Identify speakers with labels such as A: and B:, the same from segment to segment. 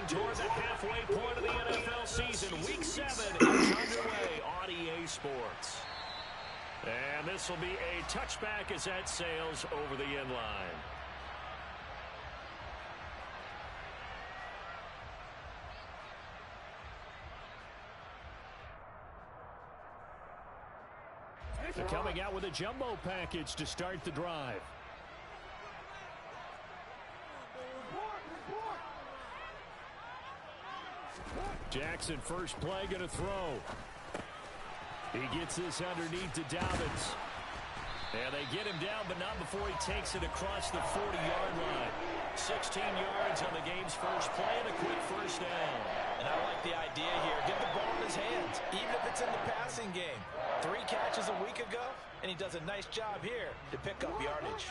A: toward the halfway point of the NFL season. Week 7 is underway on EA Sports. And this will be a touchback as that sails over the end line. They're coming out with a jumbo package to start the drive. Jackson, first play, going to throw. He gets this underneath to Dobbins. And they get him down, but not before he takes it across the 40-yard line. 16 yards on the game's first play and a quick first down.
B: And I like the idea here. Get the ball in his hands, even if it's in the passing game. 3 catches a week ago, and he does a nice job here to pick up yardage.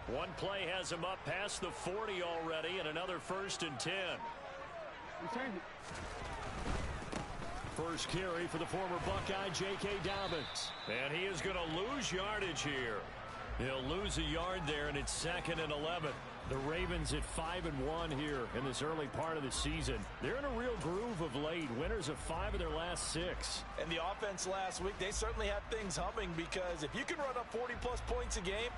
A: One play has him up past the 40 already, and another 1st and 10. First carry for the former Buckeye, J.K. Dobbins. And he is going to lose yardage here. He'll lose a yard there, and it's 2nd and 11. The Ravens at 5-1 here in this early part of the season. They're in a real groove of late. Winners of 5 of their last 6.
B: And the offense last week, they certainly had things humming, because if you can run up 40-plus points a game,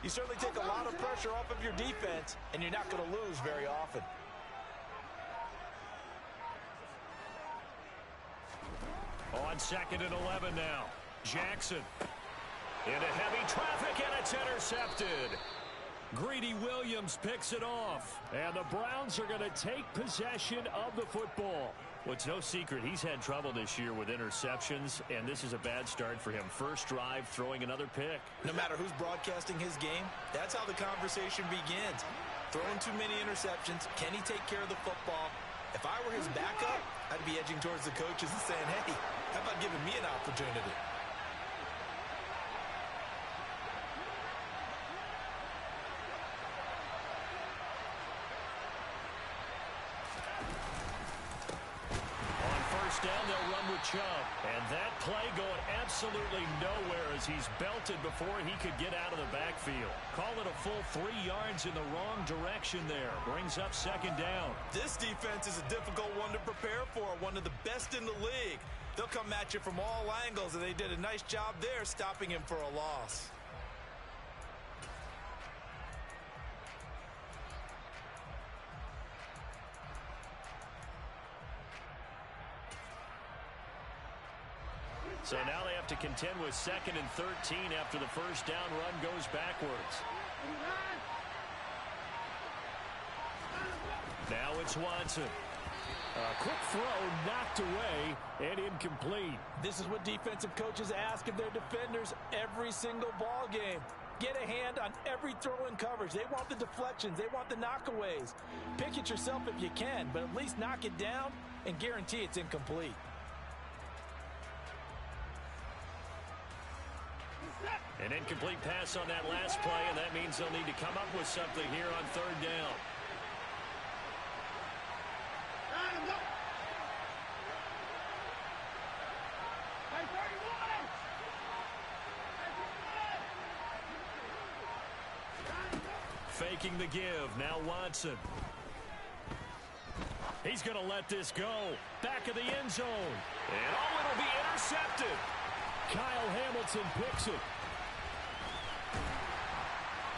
B: you certainly take a lot of pressure off of your defense, and you're not going to lose very often.
A: On 2nd and 11 now. Jackson into heavy traffic, and it's intercepted. Greedy Williams picks it off. And the Browns are going to take possession of the football. Well, it's no secret he's had trouble this year with interceptions, and this is a bad start for him. First drive, throwing another pick.
B: No matter who's broadcasting his game, that's how the conversation begins. Throwing too many interceptions. Can he take care of the football? If I were his backup, I'd be edging towards the coaches and saying, hey, how about giving me an opportunity?
A: On first down, they'll run with Chubb. And that play going absolutely nowhere as he's belted before he could get out of the backfield. Call it a full 3 yards in the wrong direction there. Brings up 2nd down.
B: This defense is a difficult one to prepare for, one of the best in the league. They'll come at you from all angles, and they did a nice job there stopping him for a loss.
A: So now they have to contend with 2nd and 13 after the first down run goes backwards. Now it's Watson. A quick throw knocked away and incomplete.
B: This is what defensive coaches ask of their defenders every single ball game. Get a hand on every throw in coverage. They want the deflections. They want the knockaways. Pick it yourself if you can, but at least knock it down and guarantee it's incomplete.
A: An incomplete pass on that last play, and that means they'll need to come up with something here on 3rd down. Faking the give. Now Watson. He's going to let this go. Back of the end zone. And it'll be intercepted. Kyle Hamilton picks it.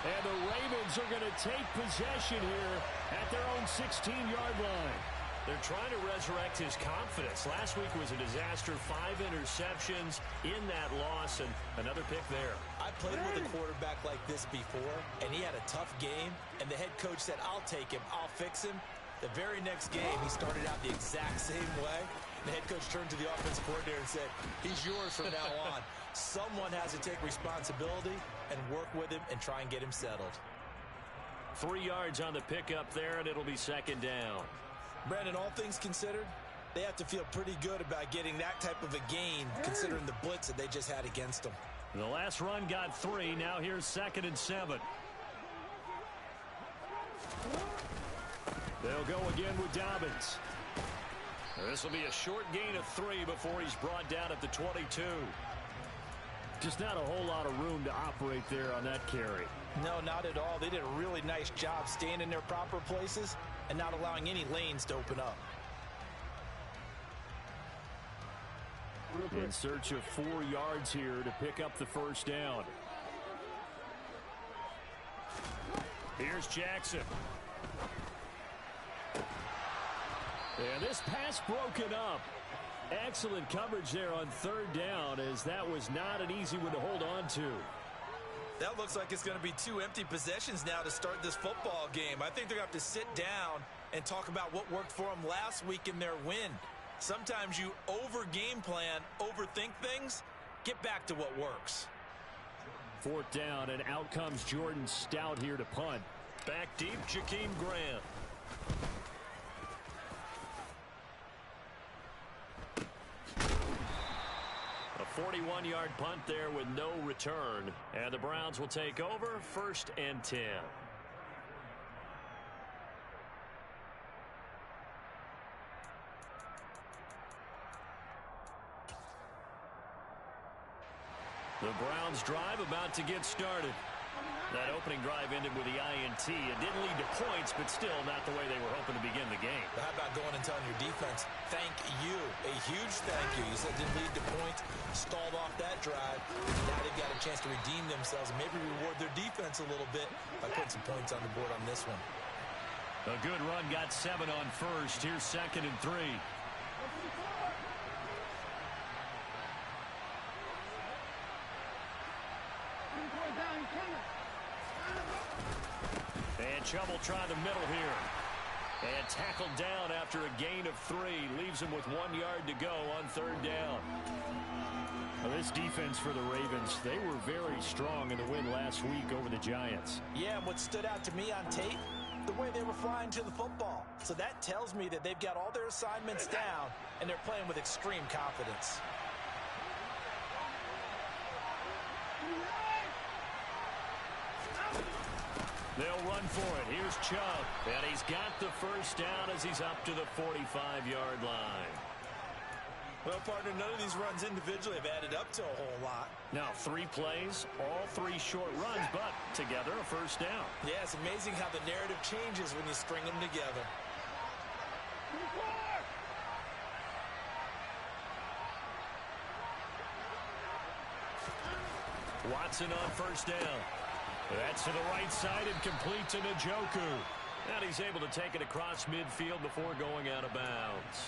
A: And the Ravens are going to take possession here at their own 16-yard line. They're trying to resurrect his confidence. Last week was a disaster. 5 interceptions in that loss, and another pick there.
B: I played with a quarterback like this before, and he had a tough game, and the head coach said, I'll take him, I'll fix him. The very next game, he started out the exact same way. The head coach turned to the offensive coordinator and said, he's yours from now on. Someone has to take responsibility and work with him and try and get him settled.
A: 3 yards on the pickup there, and it'll be 2nd down.
B: Brandon, all things considered, they have to feel pretty good about getting that type of a gain, considering the blitz that they just had against them.
A: The last run got 3. Now here's 2nd and 7. They'll go again with Dobbins. This will be a short gain of 3 before he's brought down at the 22. Just not a whole lot of room to operate there on that carry.
B: No, not at all. They did a really nice job staying in their proper places and not allowing any lanes to open up.
A: In search of 4 yards here to pick up the first down. Here's Jackson. And this pass broken up. Excellent coverage there on 3rd down, as that was not an easy one to hold on to.
B: That looks like it's going to be 2 empty possessions now to start this football game. I think they're going to have to sit down and talk about what worked for them last week in their win. Sometimes you over-game plan, overthink things. Get back to what works.
A: 4th down, and out comes Jordan Stout here to punt. Back deep, Jakeem Grant. A 41-yard punt there with no return. And the Browns will take over, 1st and 10. The Browns drive about to get started. That opening drive ended with the INT. It didn't lead to points, but still not the way they were hoping to begin the game.
B: How about going and telling your defense, thank you, a huge thank you. You said it didn't lead to points, stalled off that drive. Now they've got a chance to redeem themselves and maybe reward their defense a little bit by putting some points on the board on this one.
A: A good run, got 7 on 1st. Here's 2nd and 3. And Chubb will try the middle here. And tackled down after a gain of 3. Leaves him with 1 yard to go on 3rd down. Well, this defense for the Ravens, they were very strong in the win last week over the Giants.
B: Yeah, and what stood out to me on tape, the way they were flying to the football. So that tells me that they've got all their assignments down, and they're playing with extreme confidence.
A: They'll run for it. Here's Chubb. And he's got the first down as he's up to the 45-yard line.
B: Well, partner, none of these runs individually have added up to a whole lot.
A: Now, 3 plays, all 3 short runs, but together a first down.
B: Yeah, it's amazing how the narrative changes when you string them together.
A: Watson on first down. That's to the right side and complete to Njoku. And he's able to take it across midfield before going out of bounds.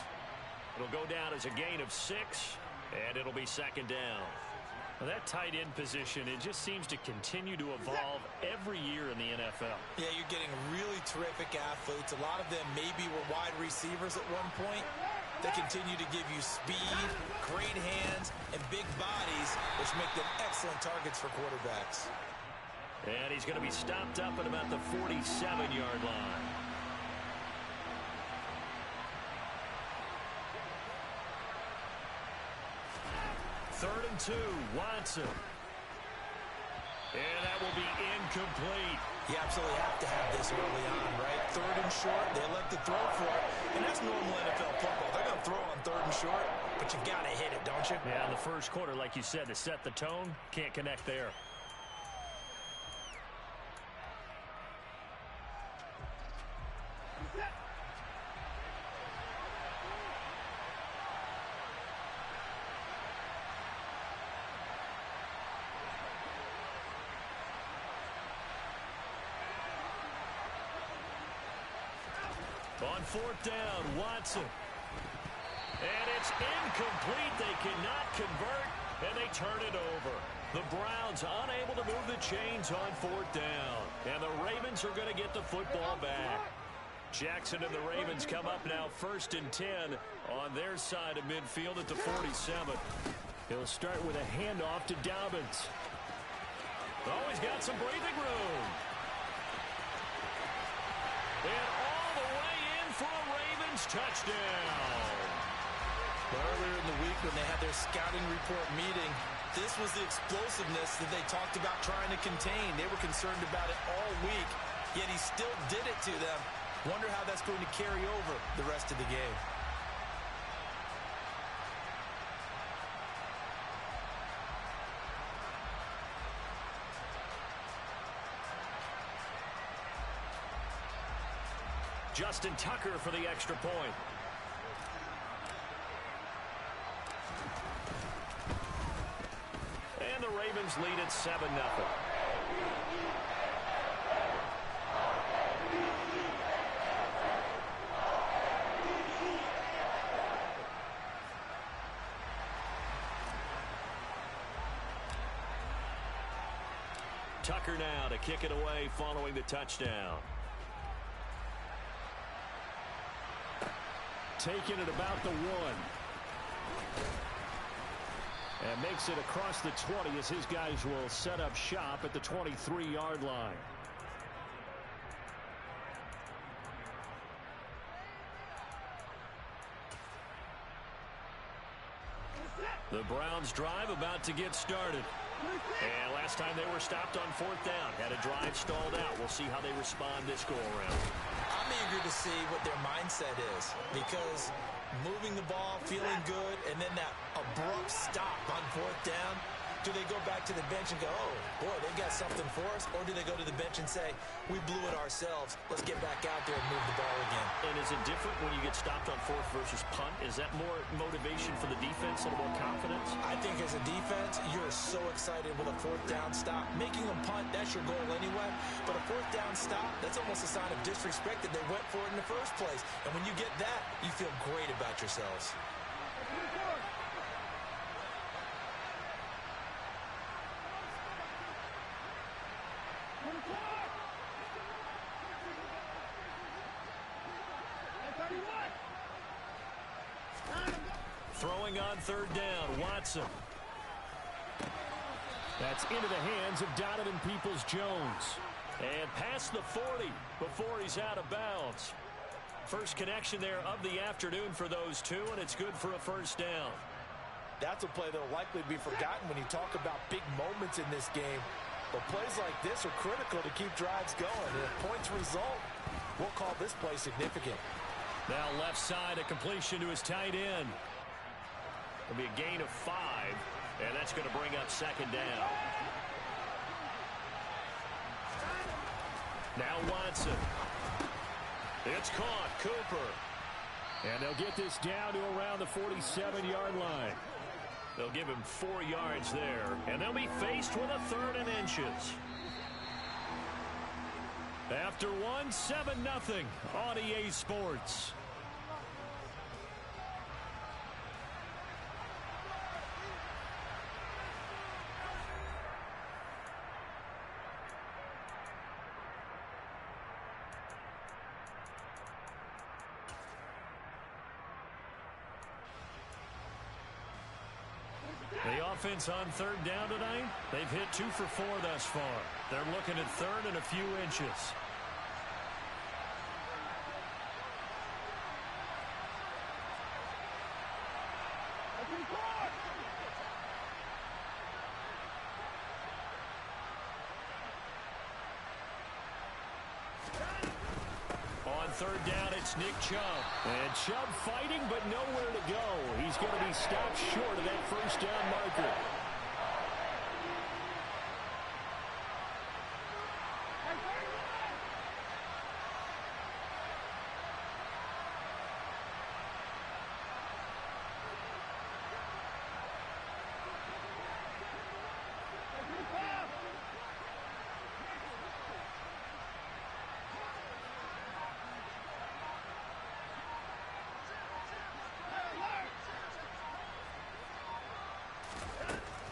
A: It'll go down as a gain of 6, and it'll be 2nd down. Well, that tight end position, it just seems to continue to evolve every year in the NFL.
B: Yeah, you're getting really terrific athletes. A lot of them maybe were wide receivers at one point. They continue to give you speed, great hands, and big bodies, which make them excellent targets for quarterbacks.
A: And he's going to be stopped up at about the 47-yard line. Third and 2, Watson. And that will be incomplete.
B: You absolutely have to have this early on, right? 3rd and short, they elect to throw for it. And that's normal NFL football. They're going to throw on 3rd and short, but you got to hit it, don't you?
A: Yeah, in the first quarter, like you said, to set the tone, can't connect there. On 4th down, Watson. And it's incomplete. They cannot convert, and they turn it over. The Browns unable to move the chains on 4th down. And the Ravens are going to get the football back. Jackson and the Ravens come up now 1st and 10 on their side of midfield at the 47. He'll start with a handoff to Dobbins. Oh, he's got some breathing room. And all the way in for a Ravens touchdown.
B: Earlier in the week when they had their scouting report meeting, this was the explosiveness that they talked about trying to contain. They were concerned about it all week, yet he still did it to them. Wonder how that's going to carry over the rest of the game.
A: Justin Tucker for the extra point. And the Ravens lead at 7-0. Tucker now to kick it away following the touchdown. Taking it about the 1. And makes it across the 20 as his guys will set up shop at the 23-yard line. The Browns drive about to get started. And last time they were stopped on 4th down. Had a drive stalled out. We'll see how they respond this go-around.
B: I'm eager to see what their mindset is, because moving the ball, feeling good, and then that abrupt stop on 4th down, do they go back to the bench and go, oh, boy, they got something for us? Or do they go to the bench and say, we blew it ourselves, let's get back out there and move the ball again?
A: And is it different when you get stopped on 4th versus punt? Is that more motivation for the defense and more confidence?
B: I think as a defense, you're so excited with a 4th down stop. Making them punt, that's your goal anyway. But a 4th down stop, that's almost a sign of disrespect that they went for it in the first place. And when you get that, you feel great about yourselves.
A: Throwing on 3rd down, Watson. That's into the hands of Donovan Peoples-Jones. And past the 40 before he's out of bounds. First connection there of the afternoon for those two, and it's good for a 1st down.
C: That's a play that will likely be forgotten when you talk about big moments in this game. But plays like this are critical to keep drives going. And if points result, we'll call this play significant.
A: Now left side, a completion to his tight end. It'll be a gain of 5, and that's going to bring up 2nd down. Now Watson. It's caught, Cooper. And they'll get this down to around the 47-yard line. They'll give him 4 yards there, and they'll be faced with a 3rd and inches. After 1, 7-0 on EA Sports. The offense on 3rd down tonight, they've hit 2 for 4 thus far. They're looking at 3rd and a few inches. On 3rd down, it's Nick Chubb. And Chubb fighting, but nowhere to go. He's going to be stopped short of that 1st down marker.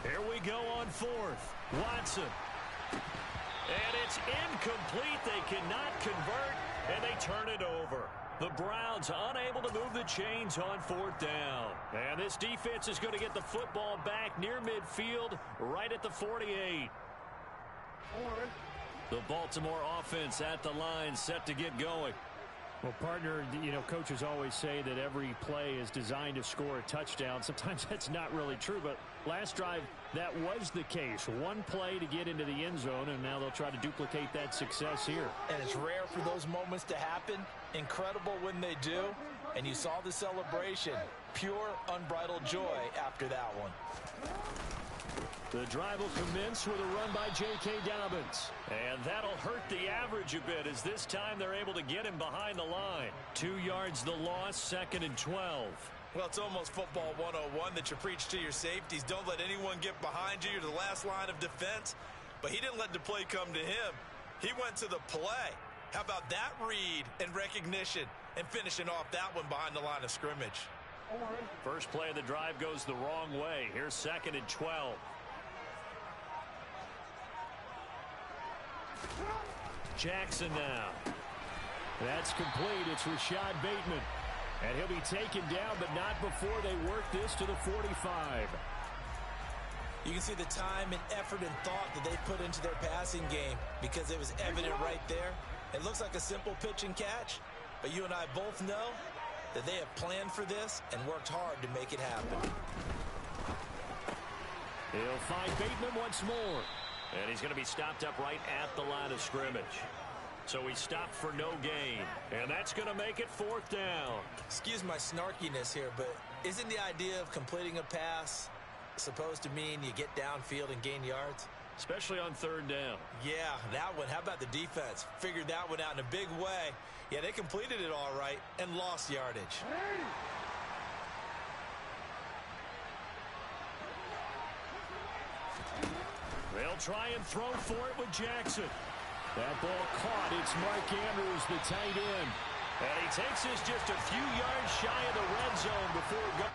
A: Here we go on 4th. Watson. And it's incomplete. They cannot convert, and they turn it over. The Browns unable to move the chains on 4th down. And this defense is going to get the football back near midfield, right at the 48. The Baltimore offense at the line, set to get going.
D: Well, partner, you know, coaches always say that every play is designed to score a touchdown. Sometimes that's not really true, but last drive, that was the case. One play to get into the end zone, and now they'll try to duplicate that success here.
B: And it's rare for those moments to happen. Incredible when they do. And you saw the celebration. Pure, unbridled joy after that one.
A: The drive will commence with a run by J.K. Dobbins. And that'll hurt the average a bit as this time they're able to get him behind the line. 2 yards the loss, 2nd and 12.
B: Well, it's almost football 101 that you preach to your safeties. Don't let anyone get behind you. You're the last line of defense. But he didn't let the play come to him. He went to the play. How about that read and recognition and finishing off that one behind the line of scrimmage?
A: First play of the drive goes the wrong way. Here's 2nd and 12. Jackson now. That's complete. It's Rashad Bateman. And he'll be taken down, but not before they work this to the 45.
B: You can see the time and effort and thought that they put into their passing game because it was evident right there. It looks like a simple pitch and catch, but you and I both know that they have planned for this and worked hard to make it happen.
A: He'll find Bateman once more. And he's going to be stopped up right at the line of scrimmage. So he stopped for no gain. And that's going to make it 4th down.
B: Excuse my snarkiness here, but isn't the idea of completing a pass supposed to mean you get downfield and gain yards?
A: Especially on 3rd down.
B: Yeah, that one. How about the defense? Figured that one out in a big way. Yeah, they completed it all right and lost yardage.
A: They'll try and throw for it with Jackson. That ball caught. It's Mark Andrews, the tight end. And he takes this just a few yards shy of the red zone before going.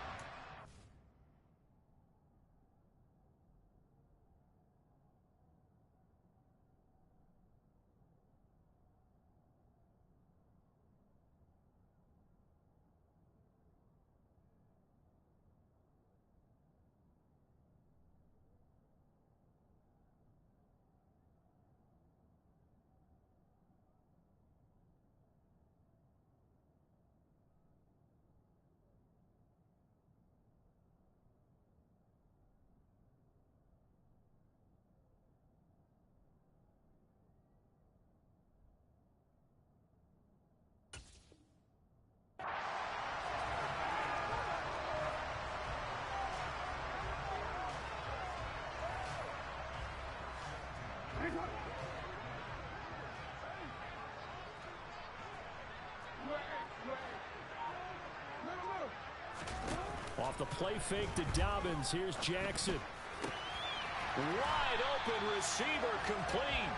A: Off the play fake to Dobbins. Here's Jackson. Wide open receiver complete.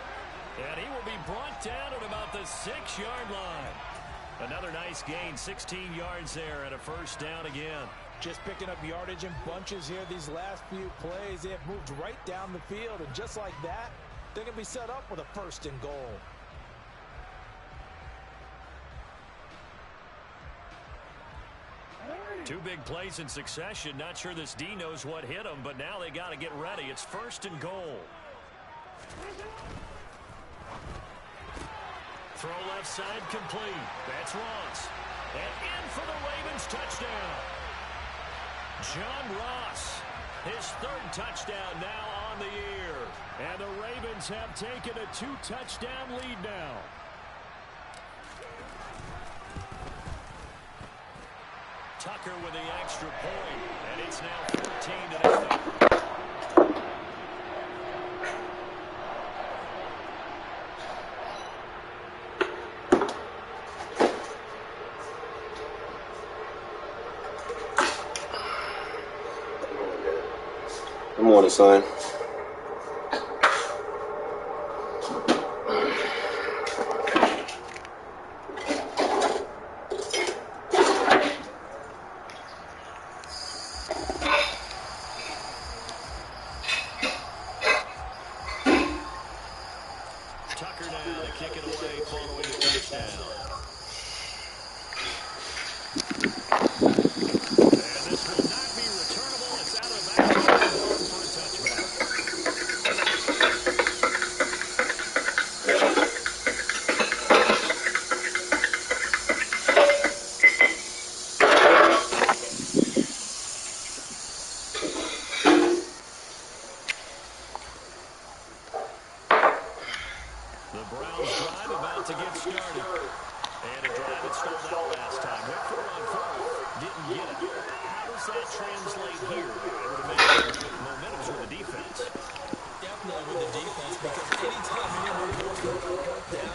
A: And he will be brought down at about the 6-yard line. Another nice gain, 16 yards there and a 1st down again.
C: Just picking up yardage in bunches here these last few plays. They have moved right down the field, and just like that, they're going to be set up with a 1st and goal.
A: Two big plays in succession. Not sure this D knows what hit him, but now they got to get ready. It's 1st and goal. Throw left side complete. That's Ross. And in for the Ravens touchdown. John Ross, his 3rd touchdown now on the year. And the Ravens have taken a 2-touchdown lead now. Tucker with the extra point, and it's now 14-0.
E: Good morning, son.
A: Tucker now to kick it away following the touchdown. And this will not be returnable. It's out of the backfield for a touchback. The Browns drive about to get started. And a drive that stalled out last time. Went for it on 4th. Didn't get it. does that translate here? I would imagine with momentum's with the defense.
B: Definitely with the defense, because anytime anyone goes for fourth down,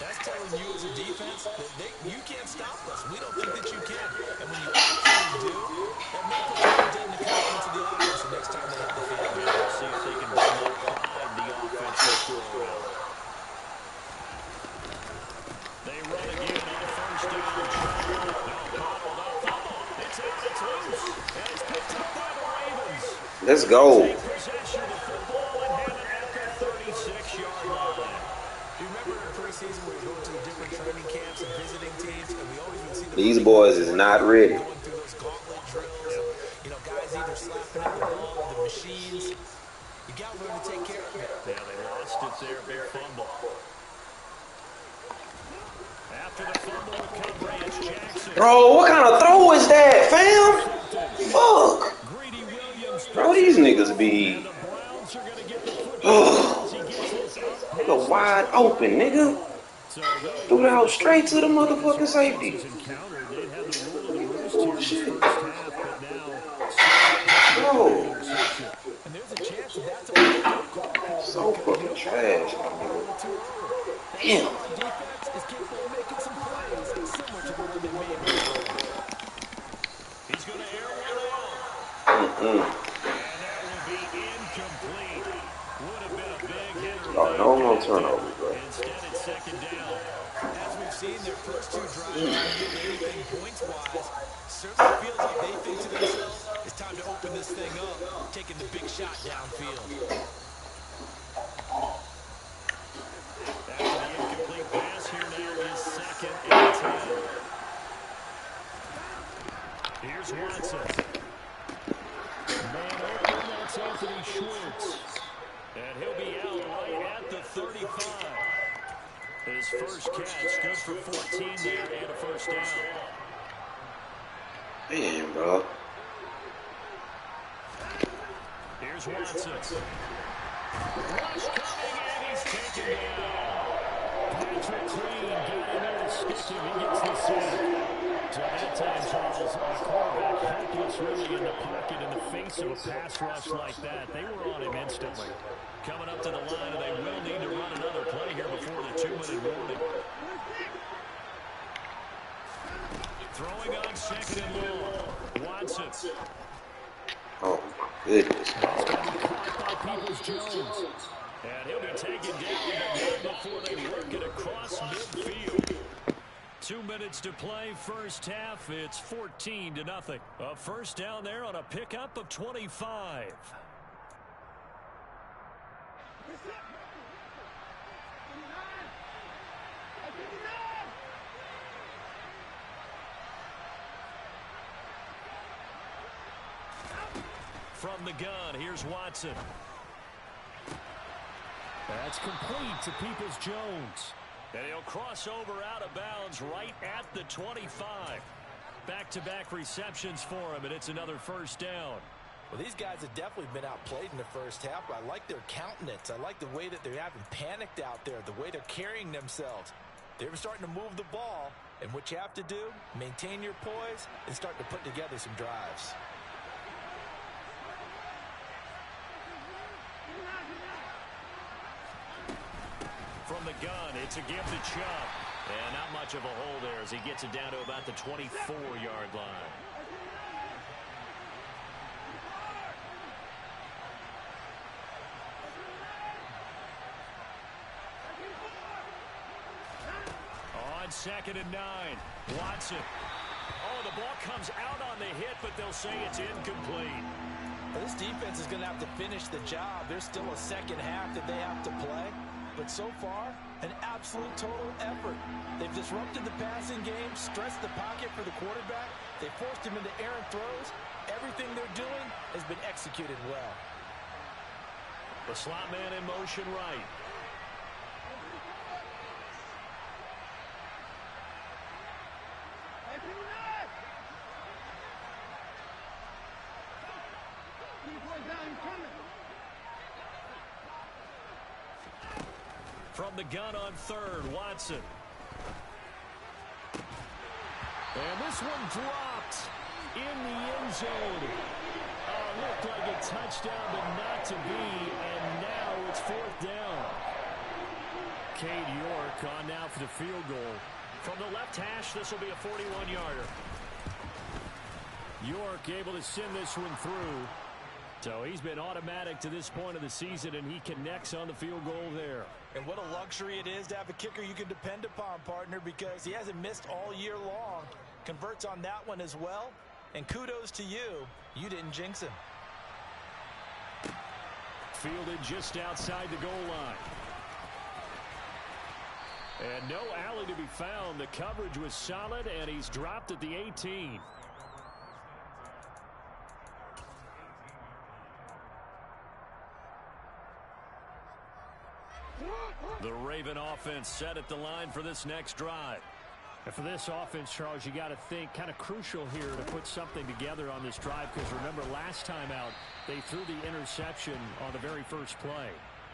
B: that's telling you as a defense that you can't stop us. We don't think that you can. And when you actually do, that may put you at a dent in the confidence of the offense the next time they have the field.
A: Yeah, we'll see if they can bring that pride the offense this go around. They run again on first down. Now bottled up. Fumble. It's out. It's loose. And it's picked up by the Ravens.
E: Let's go.
A: Take possession of the football and have it at the 36-yard line.
B: Do you remember in preseason we were going to the different training camps and visiting teams, and we always would see the
E: These boys is not ready.
B: going through those gauntlet drills, and, guys either slapping at the ball or the machines. You got to learn to take care of it.
A: Yeah, they lost it there. Big fumble. After the fumble recovery, it's Jackson.
E: Bro, what kind of throw is that, fam? Fuck.
A: Greedy Williams.
E: Bro, these niggas be...
A: The Browns are going to get the football as he gets this up.
E: Nigga wide open, nigga. Threw it out straight to the motherfucking safety. Oh, shit. Bro.
B: And there's a chance that that's a
E: So fucking trash, my nigga. Damn.
B: defense is capable of making some plays similar to what they made.
A: He's going to air one out.
E: Mm-mm.
A: And that will be incomplete. Would have been a big hit.
E: Oh, no more turnovers, bro.
A: Instead, it's second down.
B: As we've seen, their first two drives didn't yield anything points-wise. Certainly feels like they think to themselves, it's time to open this thing up, taking the big shot downfield.
A: After the incomplete pass, here now is second and 10. Here's Watson. Man open, that's Anthony Schwartz. And he'll be out right at the 35. His first catch, good for 14 there and a first down.
E: Man, bro.
A: Here's Watson. Rush coming, and he's taken down. Patrick Queen got in there to stick him. He gets the sack. So that time, Charles, a quarterback helpless really in the pocket in the face of a pass rush like that. They were on him instantly. Coming up to the line, and they will need to run another play here before the 2-minute warning. Throwing on second and long. Watson.
E: Oh, my goodness.
A: That's going to be caught by Peoples-Jones. And he'll be taken down, but not before they work it across midfield. 2 minutes to play, first half. It's 14-0. A first down there on a pickup of 25. From the gun, here's Watson. That's complete to Peoples-Jones. And he'll cross over out of bounds right at the 25. Back-to-back receptions for him, and it's another first down.
B: Well, these guys have definitely been outplayed in the first half. I like their countenance. I like the way that they haven't panicked out there, the way they're carrying themselves. They're starting to move the ball, and what you have to do, maintain your poise and start to put together some drives.
A: From the gun, it's a give to Chubb. And not much of a hole there as he gets it down to about the 24-yard line. On second and 9, Watson. Oh, the ball comes out on the hit, but they'll say it's incomplete.
B: Well, this defense is going to have to finish the job. There's still a second half that they have to play. But so far, an absolute total effort. They've disrupted the passing game, stressed the pocket for the quarterback. They forced him into errant throws. Everything they're doing has been executed well.
A: The slot man in motion right. From the gun on third, Watson. And this one dropped
D: in the end zone. Looked like a touchdown, but not to be, and now it's fourth down. Cade York on now for the field goal.
A: From the left hash, this will be a 41-yarder.
D: York able to send this one through. So he's been automatic to this point of the season, and he connects on the field goal there.
C: And what a luxury it is to have a kicker you can depend upon, partner, because he hasn't missed all year long. Converts on that one as well. And kudos to you. You didn't jinx him.
D: Fielded just outside the goal line. And no alley to be found. The coverage was solid, and he's dropped at the 18.
A: The Raven offense set at the line for this next drive.
D: And for this offense, Charles, you got to think kind of crucial here to put something together on this drive, because remember last time out they threw the interception on the very first play.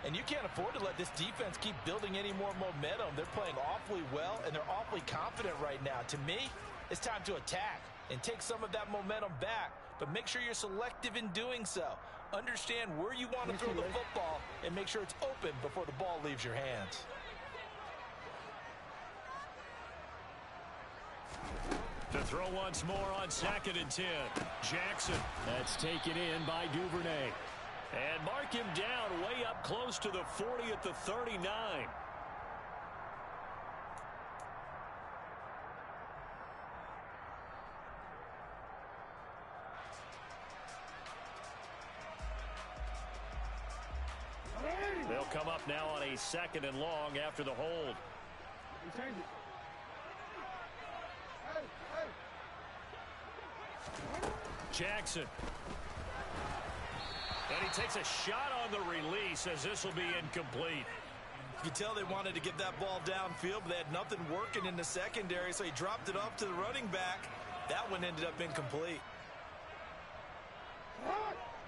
C: And you can't afford to let this defense keep building any more momentum. They're playing awfully well, and they're awfully confident right now. To me, it's time to attack and take some of that momentum back, but make sure you're selective in doing so. Understand where you want to throw the football and make sure it's open before the ball leaves your hands.
A: To throw once more on 2nd and 10. Jackson.
D: That's taken in by Duvernay.
A: And mark him down way up close to the 40 at the 39. They'll come up now on a 2nd and long after the hold. Jackson. And he takes a shot on the release as this will be incomplete.
C: You can tell they wanted to get that ball downfield, but they had nothing working in the secondary, so he dropped it off to the running back. That one ended up incomplete.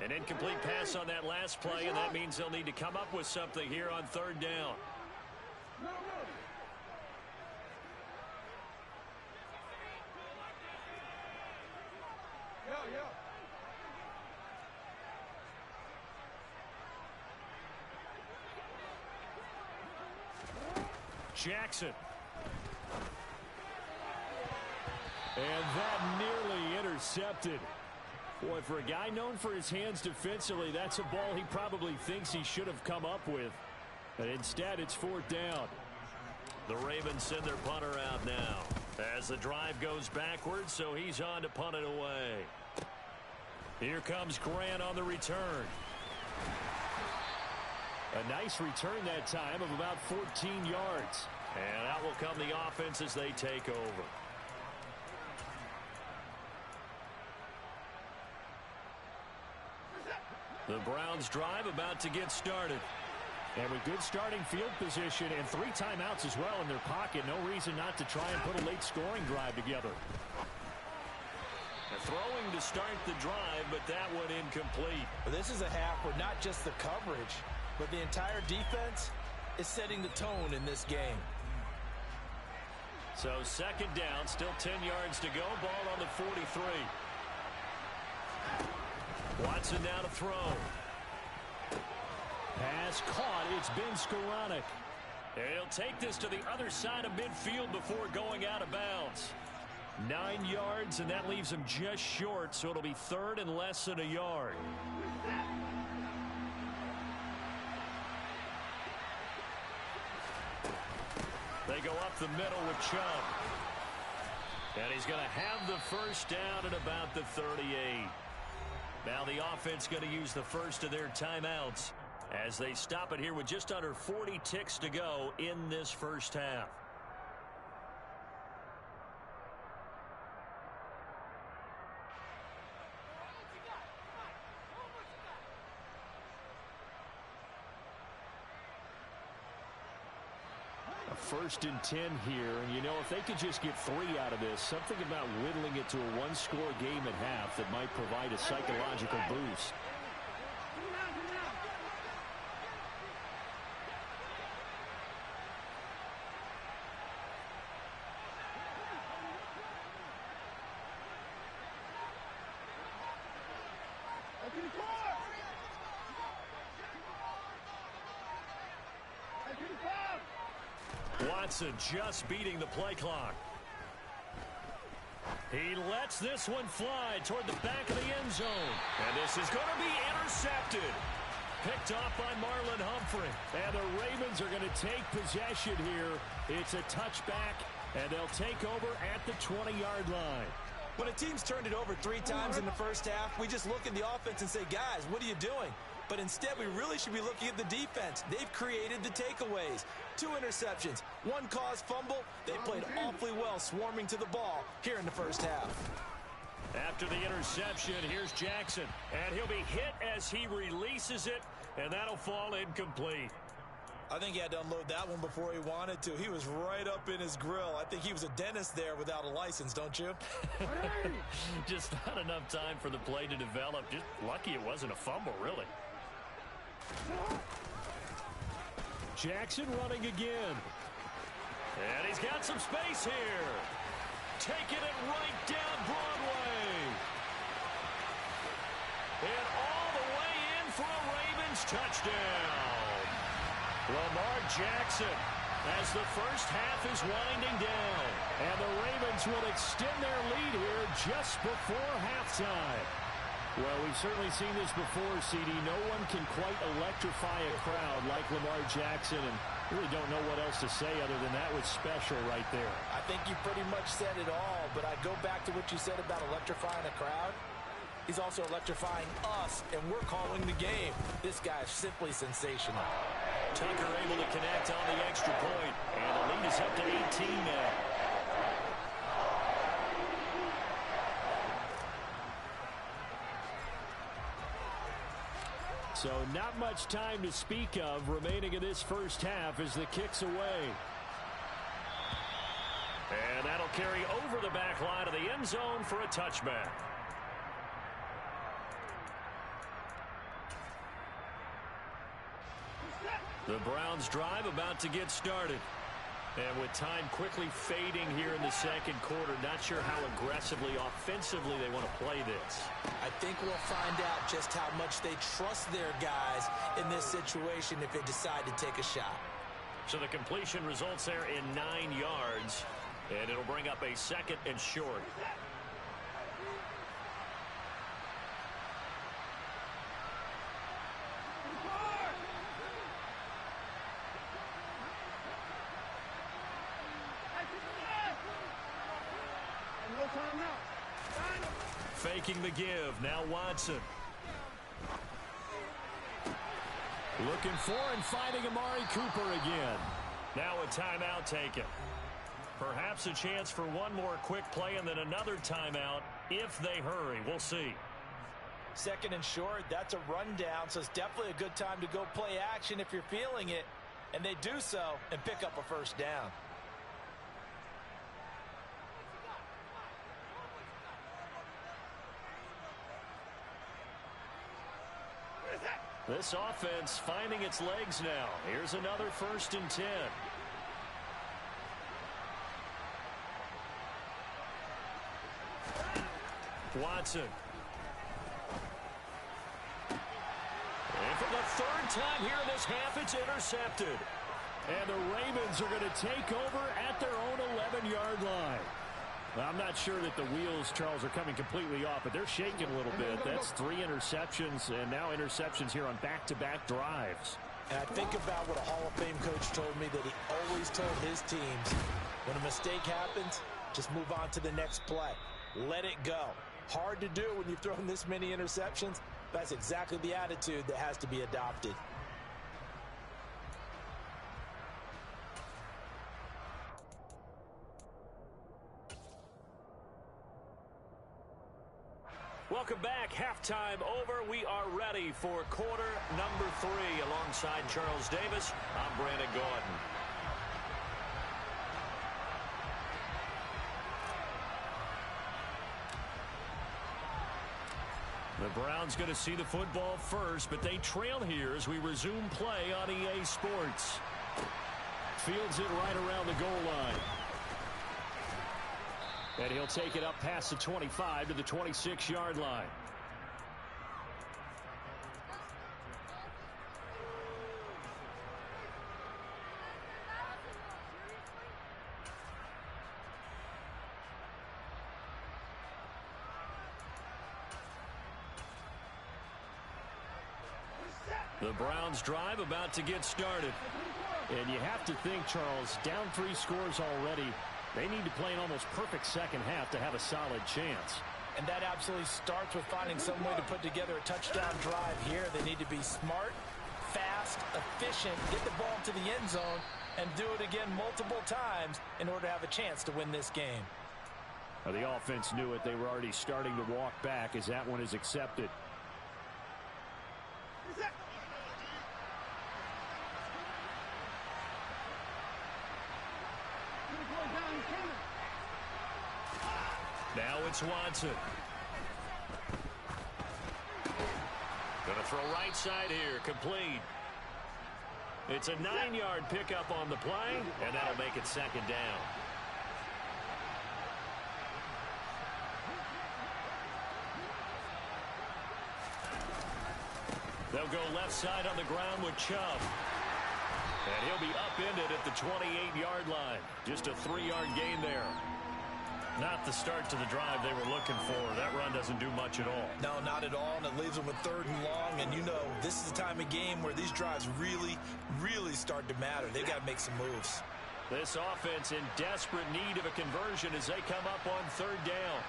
A: An incomplete pass on that last play, and that means they'll need to come up with something here on 3rd down. Jackson.
D: And that nearly intercepted. Boy, for a guy known for his hands defensively, that's a ball he probably thinks he should have come up with. But instead, it's 4th down.
A: The Ravens send their punter out now as the drive goes backwards, so he's on to punt it away. Here comes Grant on the return.
D: A nice return that time of about 14 yards.
A: And out will come the offense as they take over. The Browns drive about to get started.
D: And with good starting field position and 3 timeouts as well in their pocket, no reason not to try and put a late scoring drive together.
A: Throwing to start the drive, but that one incomplete.
C: Well, this is a half where not just the coverage, but the entire defense is setting the tone in this game.
A: So 2nd down, still 10 yards to go. Ball on the 43. Watson now to throw.
D: Pass caught. It's been Skoranek.
A: And he'll take this to the other side of midfield before going out of bounds. 9 yards, and that leaves him just short, so it'll be 3rd and less than a yard. They go up the middle with Chubb. And he's going to have the first down at about the 38. Now the offense going to use the first of their timeouts as they stop it here with just under 40 ticks to go in this first half.
D: A 1st and 10 here, and you know, if they could just get 3 out of this, something about whittling it to a 1-score game at half that might provide a psychological boost.
A: Watson just beating the play clock. He lets this one fly toward the back of the end zone. And this is going to be intercepted. Picked off by Marlon Humphrey. And the Ravens are going to take possession here. It's a touchback, and they'll take over at the 20-yard line.
B: When a team's turned it over 3 times in the first half, we just look at the offense and say, guys, what are you doing? But instead, we really should be looking at the defense. They've created the takeaways. 2 interceptions, 1 caused fumble. They played awfully well swarming to the ball here in the first half.
A: After the interception, here's Jackson. And he'll be hit as he releases it, and that'll fall incomplete.
B: I think he had to unload that one before he wanted to. He was right up in his grill. I think he was a dentist there without a license, don't you?
A: Just not enough time for the play to develop. Just lucky it wasn't a fumble, really.
D: Jackson running again.
A: And he's got some space here. Taking it right down Broadway. And all the way in for a Ravens touchdown. Lamar Jackson as the first half is winding down.
D: And the Ravens will extend their lead here just before halftime. Well, we've certainly seen this before, CD. No one can quite electrify a crowd like Lamar Jackson, and really don't know what else to say other than that was special right there.
C: I think you pretty much said it all, but I go back to what you said about electrifying a crowd. He's also electrifying us, and we're calling the game. This guy's simply sensational.
A: Tucker able to connect on the extra point, and the lead is up to 18 now.
D: So not much time to speak of remaining in this first half as the kick's away.
A: And that'll carry over the back line of the end zone for a touchback. The Browns drive about to get started. And with time quickly fading here in the second quarter, not sure how aggressively, offensively they want to play this.
B: I think we'll find out just how much they trust their guys in this situation if they decide to take a shot.
A: So the completion results there in 9 yards, and it'll bring up a 2nd and short. Faking the give. Now Watson.
D: Looking for and finding Amari Cooper again.
A: Now a timeout taken. Perhaps a chance for one more quick play and then another timeout if they hurry. We'll see.
C: 2nd and short, that's a rundown, so it's definitely a good time to go play action if you're feeling it. And they do so and pick up a first down.
A: This offense finding its legs now. Here's another 1st and 10. Watson. And for the 3rd time here in this half, it's intercepted.
D: And the Ravens are going to take over at their own 11-yard line. Well, I'm not sure that the wheels, Charles, are coming completely off, but they're shaking a little bit. That's 3 interceptions, and now interceptions here on back-to-back drives.
B: And I think about what a Hall of Fame coach told me that he always told his teams, when a mistake happens, just move on to the next play. Let it go. Hard to do when you've thrown this many interceptions. That's exactly the attitude that has to be adopted.
A: Welcome back. Halftime over. We are ready for quarter number 3. Alongside Charles Davis, I'm Brandon Gordon. The Browns going to see the football first, but they trail here as we resume play on EA Sports. Fields it right around the goal line. And he'll take it up past the 25 to the 26-yard line. The Browns drive about to get started.
D: And you have to think, Charles, down 3 scores already. They need to play an almost perfect second half to have a solid chance.
C: And that absolutely starts with finding some way to put together a touchdown drive here. They need to be smart, fast, efficient, get the ball to the end zone, and do it again multiple times in order to have a chance to win this game.
D: Well, the offense knew it. They were already starting to walk back as that one is accepted.
A: Now it's Watson. Going to throw right side here, complete. It's a 9-yard pickup on the play, and that'll make it second down. They'll go left side on the ground with Chubb. And he'll be upended at the 28-yard line. Just a 3-yard gain there. Not the start to the drive they were looking for. That run doesn't do much at all.
C: No, not at all, and it leaves them with 3rd and long. And you know, this is the time of game where these drives really, really start to matter. They've got to make some moves.
A: This offense in desperate need of a conversion as they come up on 3rd down.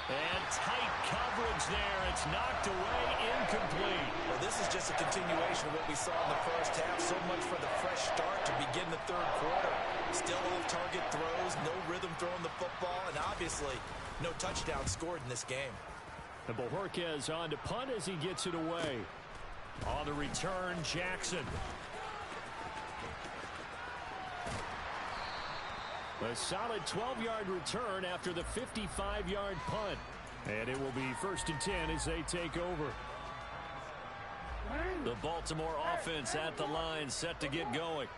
A: And tight coverage there. It's knocked away, incomplete.
C: Well, this is just a continuation of what we saw in the first half. So much for the fresh start to begin the 3rd quarter. Still off-target throws, no rhythm throwing the football, and obviously no touchdown scored in this game.
D: And Bojorquez on to punt as he gets it away.
A: On the return, Jackson.
D: A solid 12-yard return after the 55-yard punt. And it will be 1st and 10 as they take over.
A: The Baltimore offense at the line, set to get going.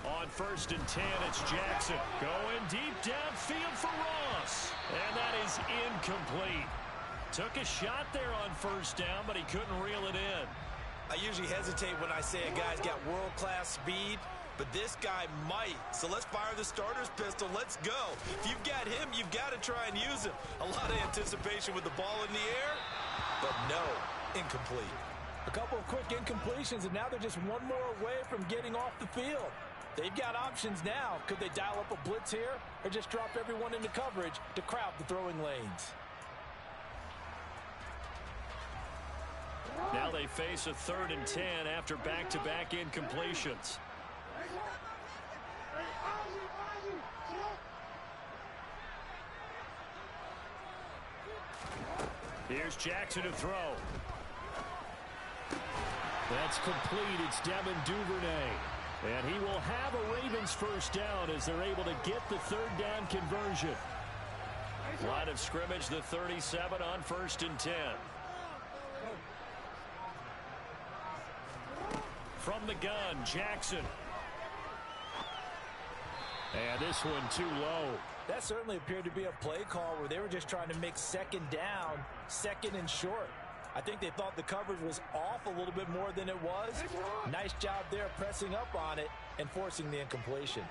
A: On 1st and 10, it's Jackson. Going deep downfield for Ross. And that is incomplete. Took a shot there on 1st down, but he couldn't reel it in.
C: I usually hesitate when I say a guy's got world-class speed, but this guy might. So let's fire the starter's pistol. Let's go. If you've got him, you've got to try and use him. A lot of anticipation with the ball in the air, but no, incomplete. A couple of quick incompletions, and now they're just one more away from getting off the field. They've got options now. Could they dial up a blitz here or just drop everyone into coverage to crowd the throwing lanes?
A: Now they face a 3rd and 10 after back-to-back incompletions. Here's Jackson to throw.
D: That's complete. It's Devin Duvernay. And he will have a Ravens 1st down as they're able to get the 3rd down conversion.
A: Line of scrimmage, the 37 on 1st and 10. From the gun, Jackson.
D: And this one too low.
C: That certainly appeared to be a play call where they were just trying to make 2nd down, 2nd and short. I think they thought the coverage was off a little bit more than it was. Nice job there pressing up on it and forcing the incompletion.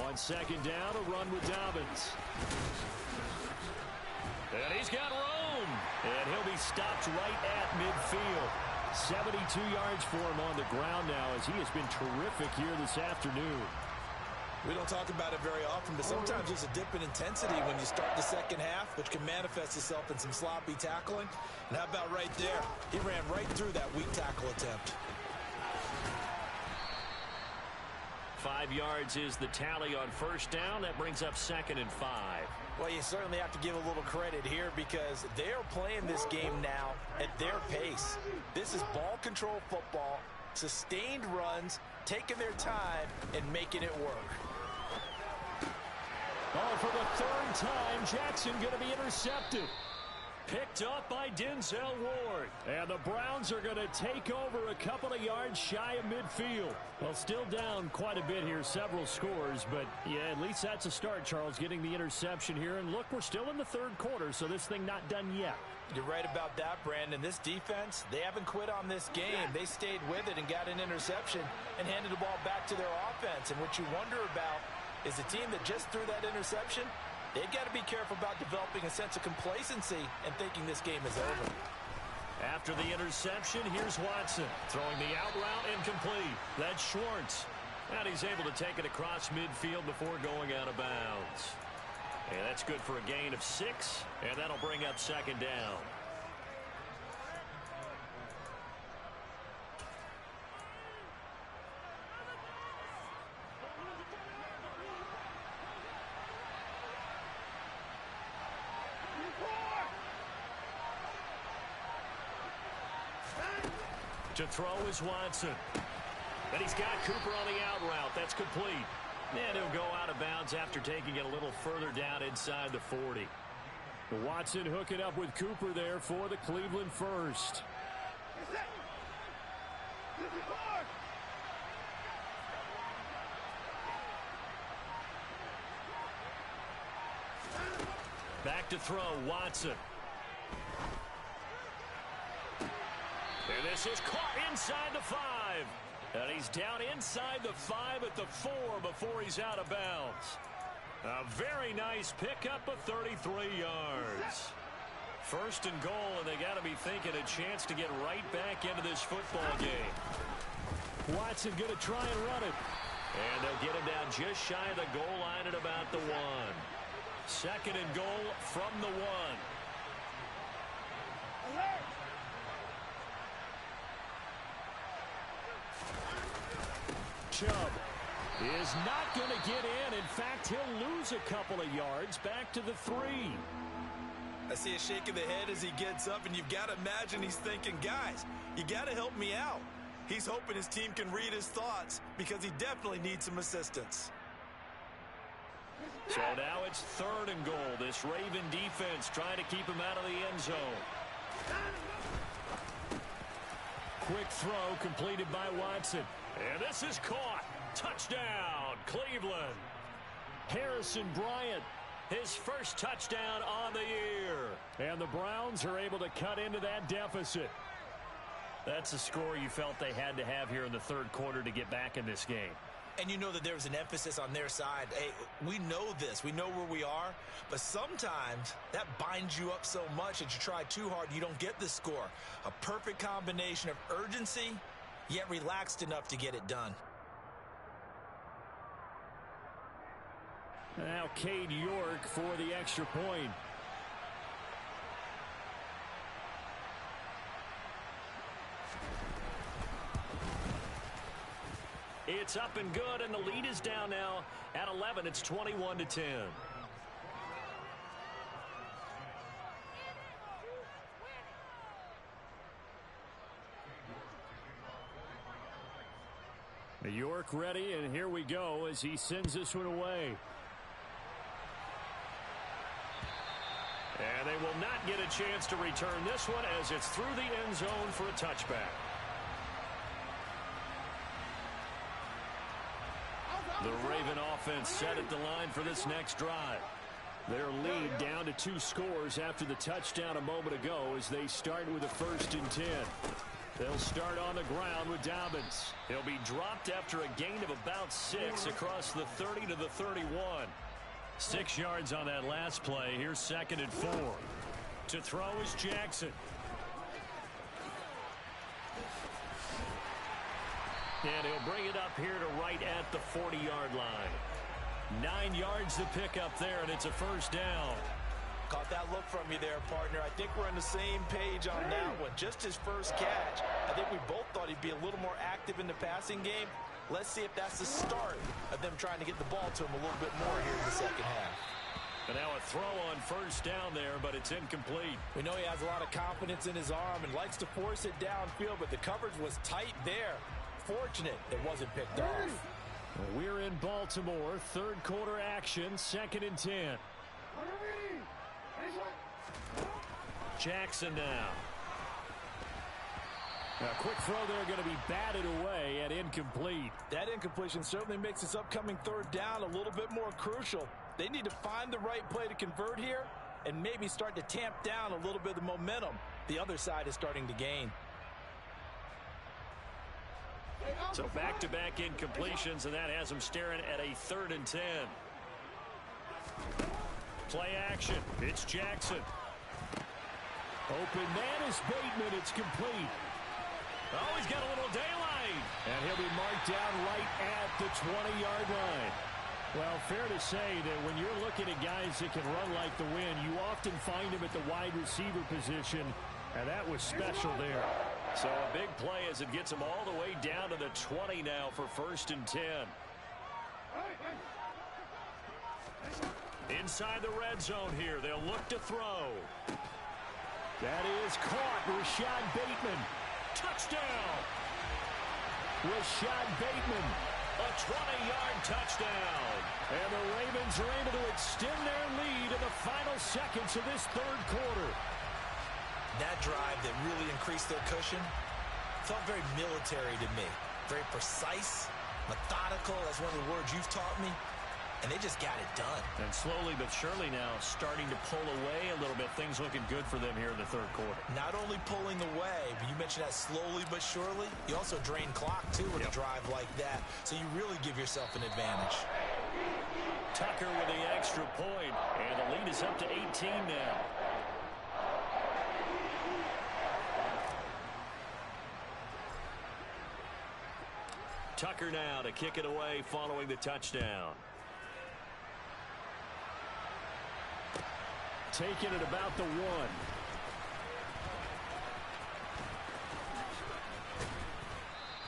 D: On 2nd down, a run with Dobbins.
A: And he's got room. And he'll be stopped right at midfield.
D: 72 yards for him on the ground now as he has been terrific here this afternoon.
C: We don't talk about it very often, but sometimes there's a dip in intensity when you start the second half, which can manifest itself in some sloppy tackling. And how about right there? He ran right through that weak tackle attempt.
A: 5 yards is the tally on 1st down. That brings up 2nd and 5.
C: Well, you certainly have to give a little credit here because they're playing this game now at their pace. This is ball control football, sustained runs, taking their time, and making it work.
D: Oh, for the 3rd time, Jackson going to be intercepted.
A: picked up by Denzel Ward. And the Browns are going to take over a couple of yards shy of midfield. Well, still down quite a bit here, several scores. But, yeah, at least that's a start, Charles, getting the interception here. And, look, we're still in the third quarter, so this thing not done yet.
C: You're right about that, Brandon. This defense, they haven't quit on this game. They stayed with it and got an interception and handed the ball back to their offense. And what you wonder about is the team that just threw that interception, they've got to be careful about developing a sense of complacency and thinking this game is over.
A: After the interception, here's Watson throwing the out route incomplete. That's Schwartz. And he's able to take it across midfield before going out of bounds. And that's good for a gain of 6, and that'll bring up second down. To throw is Watson. And he's got Cooper on the out route. That's complete. And he'll go out of bounds after taking it a little further down inside the 40.
D: Watson hooking up with Cooper there for the Cleveland first.
A: Back to throw, Watson. And this is caught inside the 5. And he's down inside the 5 at the 4 before he's out of bounds. A very nice pickup of 33 yards. First and goal, and they got to be thinking a chance to get right back into this football game.
D: Watson going to try and run it.
A: And they'll get him down just shy of the goal line at about the 1. Second and goal from the 1.
D: Chubb is not going to get in. In fact, he'll lose a couple of yards back to the 3.
B: I see a shake of the head as he gets up, and you've got to imagine he's thinking, guys, you got to help me out. He's hoping his team can read his thoughts because he definitely needs some assistance.
A: So now it's third and goal. This Raven defense trying to keep him out of the end zone.
D: Quick throw completed by Watson.
A: And this is caught. Touchdown, Cleveland.
D: Harrison Bryant,
A: his first touchdown on the year.
D: And the Browns are able to cut into that deficit.
A: That's a score you felt they had to have here in the third quarter to get back in this game.
B: And you know that there was an emphasis on their side. Hey, we know this. We know where we are. But sometimes that binds you up so much that you try too hard, you don't get the score. A perfect combination of urgency, yet relaxed enough to get it done.
D: Now Cade York for the extra point.
A: It's up and good, and the lead is down now at 11. It's 21-10.
D: New York ready, and here we go as he sends this one away.
A: And they will not get a chance to return this one as it's through the end zone for a touchback. The Raven offense set at the line for this next drive.
D: Their lead down to 2 scores after the touchdown a moment ago as they start with a 1st and 10. They'll start on the ground with Dobbins.
A: He'll be dropped after a gain of about 6 across the 30 to the 31. 6 yards on that last play. Here's 2nd and 4. To throw is Jackson. And he'll bring it up here to right at the 40-yard line. 9 yards to pick up there, and it's a first down.
C: Caught that look from you there, partner. I think we're on the same page on that one. Just his first catch. I think we both thought he'd be a little more active in the passing game. Let's see if that's the start of them trying to get the ball to him a little bit more here in the second half.
A: And now a throw on first down there, but it's incomplete.
C: We know he has a lot of confidence in his arm and likes to force it downfield, but the coverage was tight there. Fortunate it wasn't picked off.
D: We're in Baltimore. Third quarter action. 2nd and 10.
A: Jackson now.
D: A quick throw there going to be batted away and incomplete.
C: That incompletion certainly makes this upcoming third down a little bit more crucial. They need to find the right play to convert here and maybe start to tamp down a little bit of the momentum the other side is starting to gain.
A: So back-to-back incompletions, and that has them staring at a 3rd and 10. Play action. It's Jackson.
D: Open man is Bateman. It's complete.
A: Oh, he's got a little daylight.
D: And he'll be marked down right at the 20-yard line. Well, fair to say that when you're looking at guys that can run like the wind, you often find them at the wide receiver position, and that was special there.
A: So a big play as it gets them all the way down to the 20 now for 1st and 10. Inside the red zone here. They'll look to throw.
D: That is caught. Rashad Bateman.
A: Touchdown.
D: Rashad Bateman.
A: A 20-yard touchdown.
D: And the Ravens are able to extend their lead in the final seconds of this 3rd quarter.
B: That drive that really increased their cushion felt very military to me. Very precise, methodical. That's one of the words you've taught me. And they just got it done.
A: And slowly but surely now starting to pull away a little bit. Things looking good for them here in the 3rd quarter.
B: Not only pulling away, but you mentioned that slowly but surely. You also drain clock, too, with a drive like that. So you really give yourself an advantage.
A: Tucker with the extra point. And the lead is up to 18 now. Tucker now to kick it away following the touchdown.
D: Taking it about the 1.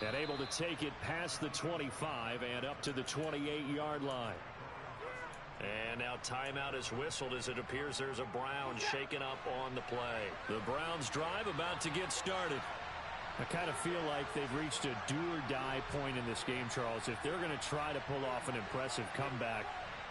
D: And able to take it past the 25 and up to the 28-yard line.
A: And now timeout is whistled as it appears there's a Brown shaken up on the play. The Browns drive about to get started.
D: I kind of feel like they've reached a do-or-die point in this game, Charles. If they're going to try to pull off an impressive comeback,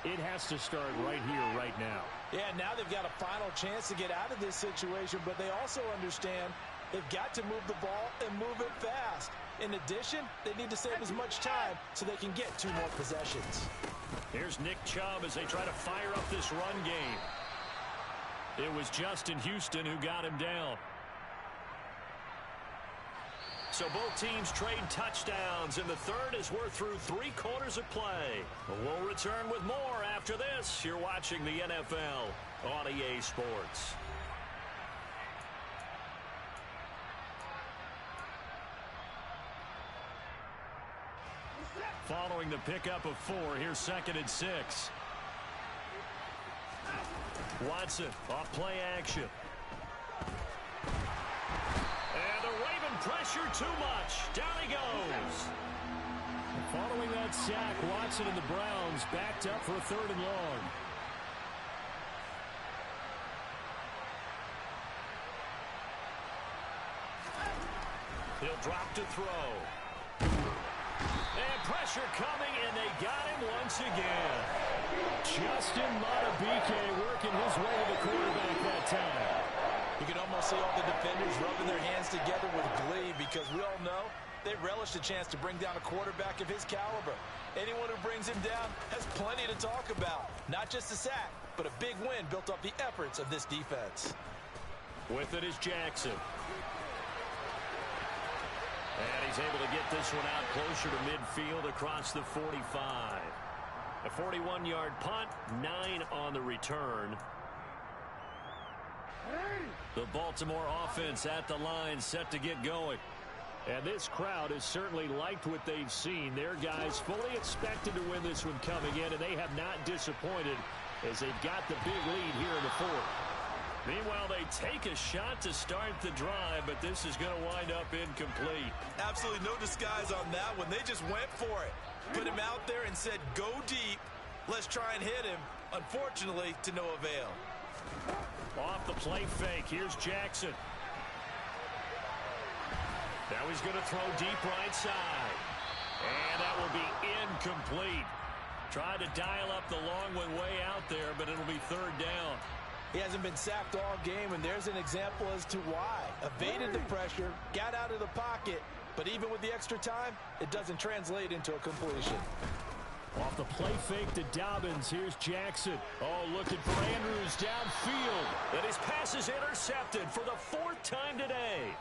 D: it has to start right here, right now.
C: Yeah, now they've got a final chance to get out of this situation, but they also understand they've got to move the ball and move it fast. In addition, they need to save as much time so they can get 2 more possessions.
A: Here's Nick Chubb as they try to fire up this run game. It was Justin Houston who got him down. So both teams trade touchdowns in the 3rd as we're through 3 quarters of play. We'll return with more after this. You're watching the NFL on EA Sports. Following the pickup of 4, here's 2nd and 6. Watson off play action. Pressure too much. Down he goes.
D: Following that sack, Watson and the Browns backed up for a 3rd and long.
A: He'll drop to throw. And pressure coming, and they got him once again.
D: Justin Madubuike working his way to the quarterback that time.
C: You can almost see all the defenders rubbing their hands together with glee because we all know they relish the chance to bring down a quarterback of his caliber. Anyone who brings him down has plenty to talk about. Not just a sack, but a big win built off the efforts of this defense.
A: With it is Jackson. And he's able to get this one out closer to midfield across the 45. A 41-yard punt, 9 on the return. The Baltimore offense at the line set to get going.
D: And this crowd has certainly liked what they've seen. Their guys fully expected to win this one coming in, and they have not disappointed as they've got the big lead here in the 4th.
A: Meanwhile, they take a shot to start the drive, but this is going to wind up incomplete.
B: Absolutely no disguise on that one. They just went for it. Put him out there and said, go deep. Let's try and hit him. Unfortunately, to no avail.
A: Off the play fake. Here's Jackson. Now he's going to throw deep right side. And that will be incomplete. Tried to dial up the long one way out there, but it'll be 3rd down.
C: He hasn't been sacked all game, and there's an example as to why. Evaded the pressure, got out of the pocket, but even with the extra time, it doesn't translate into a completion.
D: Off the play fake to Dobbins. Here's Jackson. Oh, looking for Andrews downfield.
A: And his pass is intercepted for the 4th time today.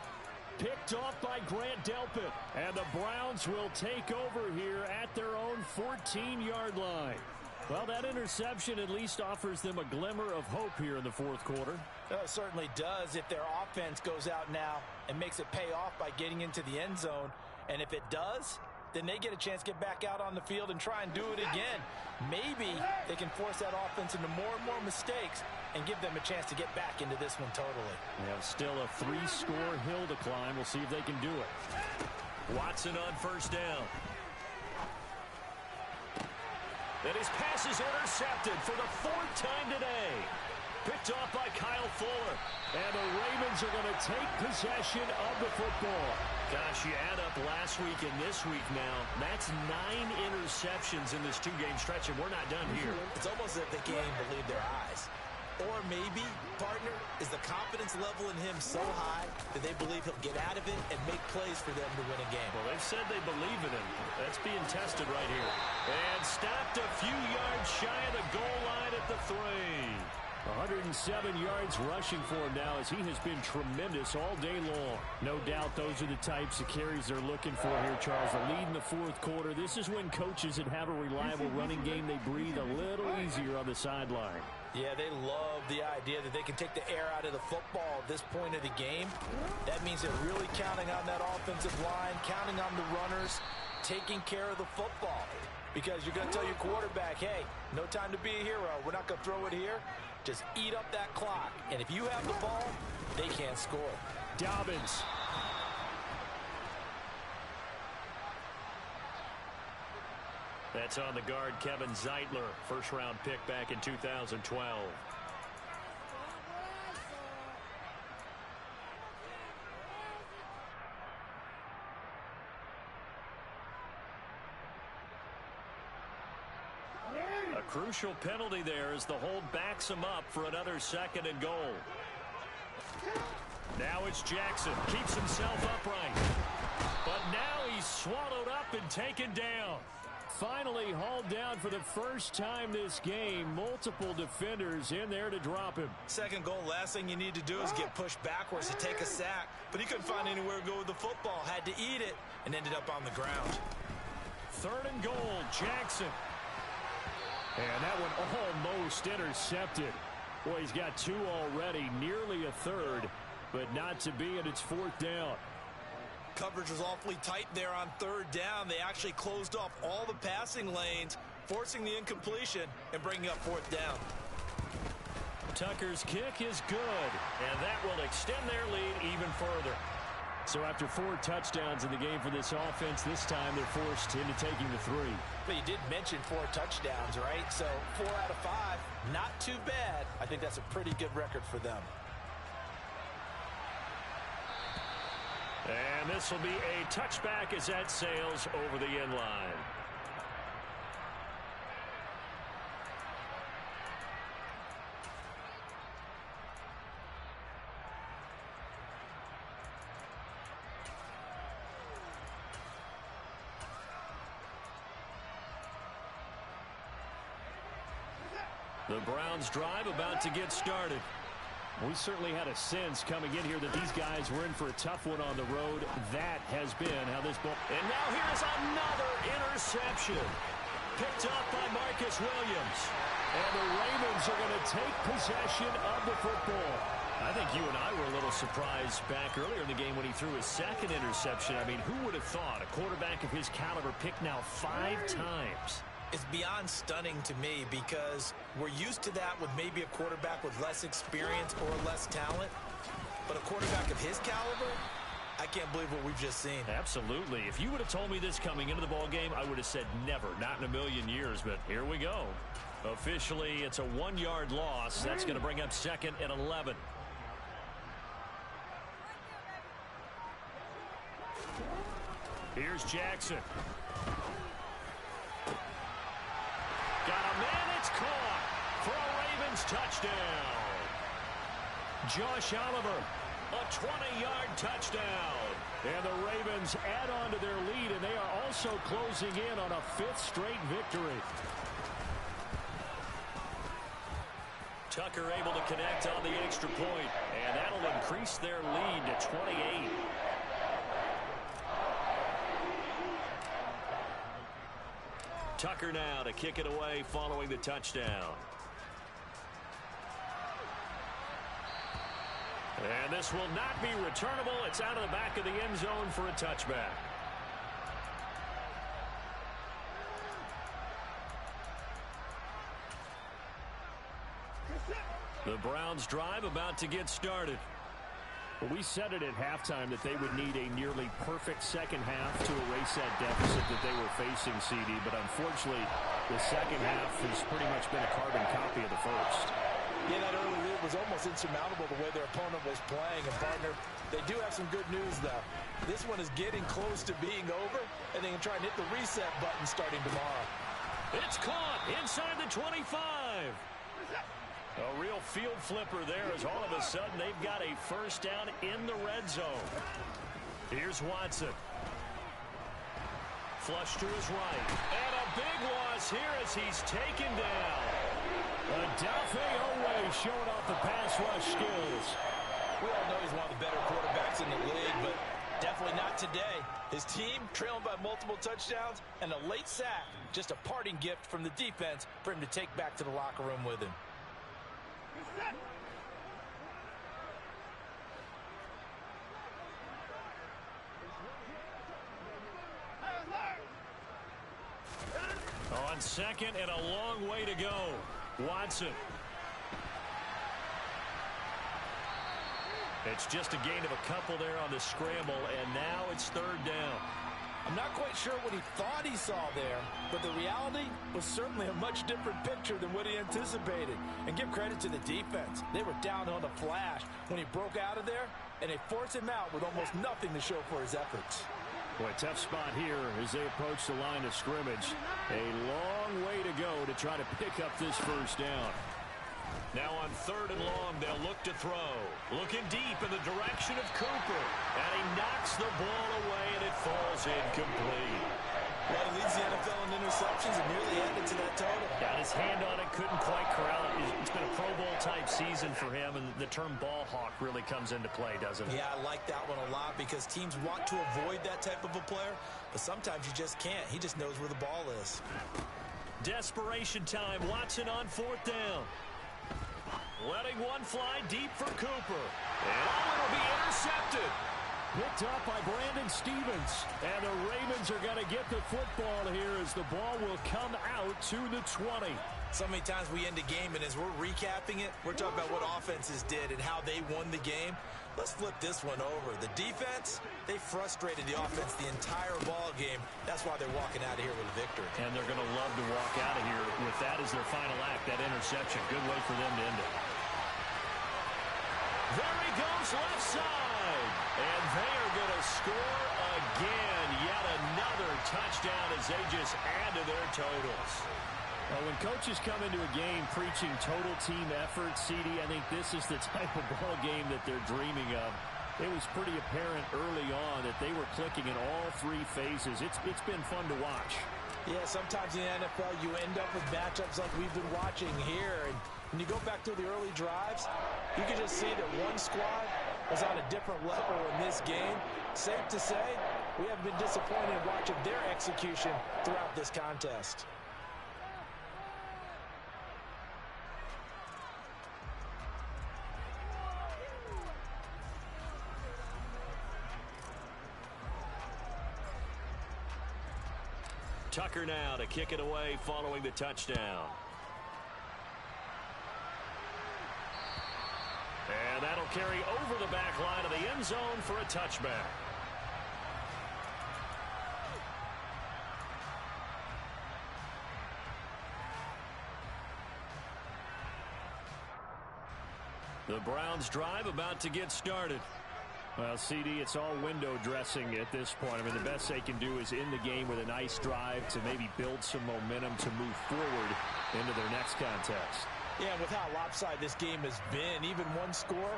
D: Picked off by Grant Delpit. And the Browns will take over here at their own 14-yard line. Well, that interception at least offers them a glimmer of hope here in the 4th quarter.
C: It certainly does if their offense goes out now and makes it pay off by getting into the end zone. And if it does, then they get a chance to get back out on the field and try and do it again. Maybe they can force that offense into more and more mistakes and give them a chance to get back into this one totally.
D: They have still a 3-score hill to climb. We'll see if they can do it.
A: Watson on 1st down. And his pass is intercepted for the 4th time today. Picked off by Kyle Fuller.
D: And the Ravens are going to take possession of the football.
A: Gosh, you add up last week and this week now. That's 9 interceptions in this 2-game stretch, and we're not done here.
B: It's almost as if they can't even believe their eyes. Or maybe, partner, is the confidence level in him so high that they believe he'll get out of it and make plays for them to win a game.
A: Well, they've said they believe in him. That's being tested right here. And stopped a few yards shy of the goal line at the 3.
D: 107 yards rushing for him now as he has been tremendous all day long. No doubt those are the types of carries they're looking for here, Charles. The lead in the 4th quarter. This is when coaches that have a reliable running game, they breathe a little easier on the sideline.
C: Yeah, they love the idea that they can take the air out of the football at this point of the game. That means they're really counting on that offensive line, counting on the runners, taking care of the football. Because you're going to tell your quarterback, hey, no time to be a hero. We're not going to throw it here. Just eat up that clock. And if you have the ball, they can't score.
D: Dobbins.
A: That's on the guard, Kevin Zeitler. 1st-round pick back in 2012. A crucial penalty there as the hold backs him up for another 2nd and goal. Now it's Jackson. Keeps himself upright. But now he's swallowed up and taken down.
D: Finally hauled down for the first time this game. Multiple defenders in there to drop him.
C: 2nd goal, last thing you need to do is get pushed backwards to take a sack. But he couldn't find anywhere to go with the football. Had to eat it and ended up on the ground.
A: 3rd and goal, Jackson.
D: And that one almost intercepted. Boy, he's got 2 already, nearly a 3rd, but not to be, and it's 4th down.
C: Coverage was awfully tight there on 3rd down. They actually closed off all the passing lanes, forcing the incompletion and bringing up 4th down.
A: Tucker's kick is good, and that will extend their lead even further.
D: So after 4 touchdowns in the game for this offense, this time they're forced into taking the 3.
C: But you did mention 4 touchdowns, right? So 4 out of 5, not too bad. I think that's a pretty good record for them.
A: And this will be a touchback as that sails over the end line. The Browns drive about to get started.
D: We certainly had a sense coming in here that these guys were in for a tough one on the road. That has been how this ball.
A: And now here's another interception. Picked up by Marcus Williams.
D: And the Ravens are going to take possession of the football.
A: I think you and I were a little surprised back earlier in the game when he threw his 2nd interception. I mean, who would have thought a quarterback of his caliber picked now 5 times?
C: It's beyond stunning to me because we're used to that with maybe a quarterback with less experience or less talent. But a quarterback of his caliber, I can't believe what we've just seen.
A: Absolutely. If you would have told me this coming into the ball game, I would have said never, not in a million years. But here we go. Officially, it's a 1-yard loss. That's going to bring up 2nd and 11. Here's Jackson. Got a man, it's caught for a Ravens touchdown. Josh Oliver, a 20-yard touchdown. And the Ravens add on to their lead, and they are also closing in on a 5th straight victory. Tucker able to connect on the extra point, and that'll increase their lead to 28. Tucker now to kick it away following the touchdown. And this will not be returnable. It's out of the back of the end zone for a touchback. The Browns drive about to get started.
D: We said it at halftime that they would need a nearly perfect second half to erase that deficit that they were facing, CD. But unfortunately, the second half has pretty much been a carbon copy of the first.
C: Yeah, that early lead was almost insurmountable the way their opponent was playing. And, partner, they do have some good news, though. This one is getting close to being over, and they can try and hit the reset button starting tomorrow.
A: It's caught inside the 25. A real field flipper there as all of a sudden they've got a first down in the red zone. Here's Watson. Flush to his right. And a big loss here as he's taken down. Odafe Oweh showing off the pass rush skills.
C: We all know he's one of the better quarterbacks in the league, but definitely not today. His team trailing by multiple touchdowns and a late sack. Just a parting gift from the defense for him to take back to the locker room with him.
A: On second and a long way to go. Watson. It's just a gain of a couple there on the scramble, and now it's 3rd down.
C: I'm not quite sure what he thought he saw there, but the reality was certainly a much different picture than what he anticipated. And give credit to the defense. They were down on a flash when he broke out of there, and they forced him out with almost nothing to show for his efforts.
D: Boy, tough spot here as they approach the line of scrimmage. A long way to go to try to pick up this first down.
A: Now on 3rd and long, they'll look to throw. Looking deep in the direction of Cooper. And he knocks the ball away, and it falls incomplete.
C: Well, he leads the NFL in interceptions and nearly added to that total.
A: Got his hand on it, couldn't quite corral it. It's been a Pro Bowl-type season for him, and the term ball hawk really comes into play, doesn't it?
B: Yeah, I like that one a lot because teams want to avoid that type of a player, but sometimes you just can't. He just knows where the ball is.
A: Desperation time. Watson on 4th down. Letting one fly deep for Cooper. And it'll be intercepted.
D: Picked up by Brandon Stevens. And the Ravens are going to get the football here as the ball will come out to the 20.
B: So many times we end a game, and as we're recapping it, we're talking about what offenses did and how they won the game. Let's flip this one over. The defense, they frustrated the offense the entire ball game. That's why they're walking out of here with a victory.
A: And they're going to love to walk out of here with that as their final act, that interception. Good way for them to end it. There he goes left side. And they are going to score again. Yet another touchdown as they just add to their totals.
D: Well, when coaches come into a game preaching total team effort, CD, I think this is the type of ball game that they're dreaming of. It was pretty apparent early on that they were clicking in all 3 phases. It's been fun to watch.
C: Yeah, sometimes in the NFL you end up with matchups like we've been watching here. And when you go back through the early drives, you can just see that one squad was on a different level in this game. Safe to say, we have been disappointed in watching their execution throughout this contest.
A: Tucker now to kick it away following the touchdown. And that'll carry over the back line of the end zone for a touchback. The Browns drive about to get started.
D: Well, CD, it's all window dressing at this point. I mean, the best they can do is end the game with a nice drive to maybe build some momentum to move forward into their next contest.
C: Yeah, with how lopsided this game has been, even one score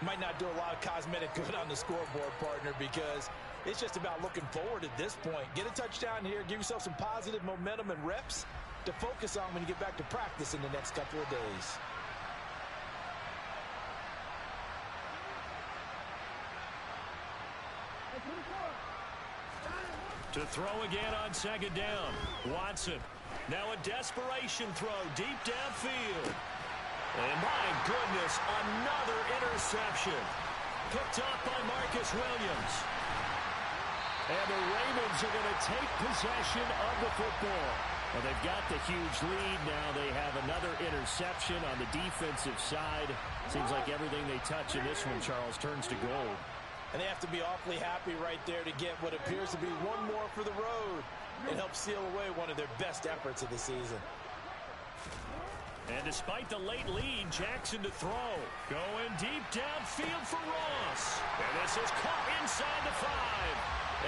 C: might not do a lot of cosmetic good on the scoreboard, partner, because it's just about looking forward at this point. Get a touchdown here, give yourself some positive momentum and reps to focus on when you get back to practice in the next couple of days.
A: To throw again on second down. Watson. Now a desperation throw deep downfield. And my goodness, another interception. Picked up by Marcus Williams. And the Ravens are going to take possession of the football. Well, they've got the huge lead. Now they have another interception on the defensive side. Seems like everything they touch in this one, Charles, turns to gold.
C: And they have to be awfully happy right there to get what appears to be one more for the road and help seal away one of their best efforts of the season.
A: And despite the late lead, Jackson to throw. Going deep downfield for Ross. And this is caught inside the 5.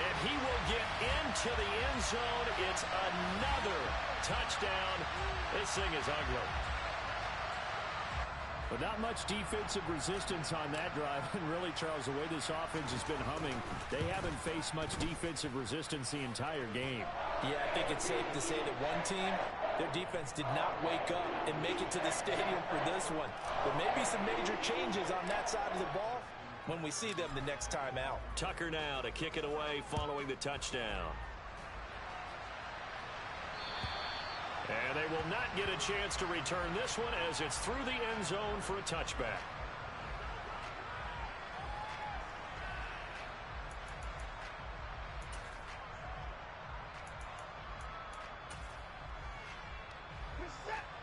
A: And he will get into the end zone. It's another touchdown. This thing is ugly.
D: But not much defensive resistance on that drive. And really, Charles, the way this offense has been humming, they haven't faced much defensive resistance the entire game.
C: Yeah, I think it's safe to say that one team, their defense did not wake up and make it to the stadium for this one. There may be some major changes on that side of the ball when we see them the next time out.
A: Tucker now to kick it away following the touchdown. And they will not get a chance to return this one as it's through the end zone for a touchback.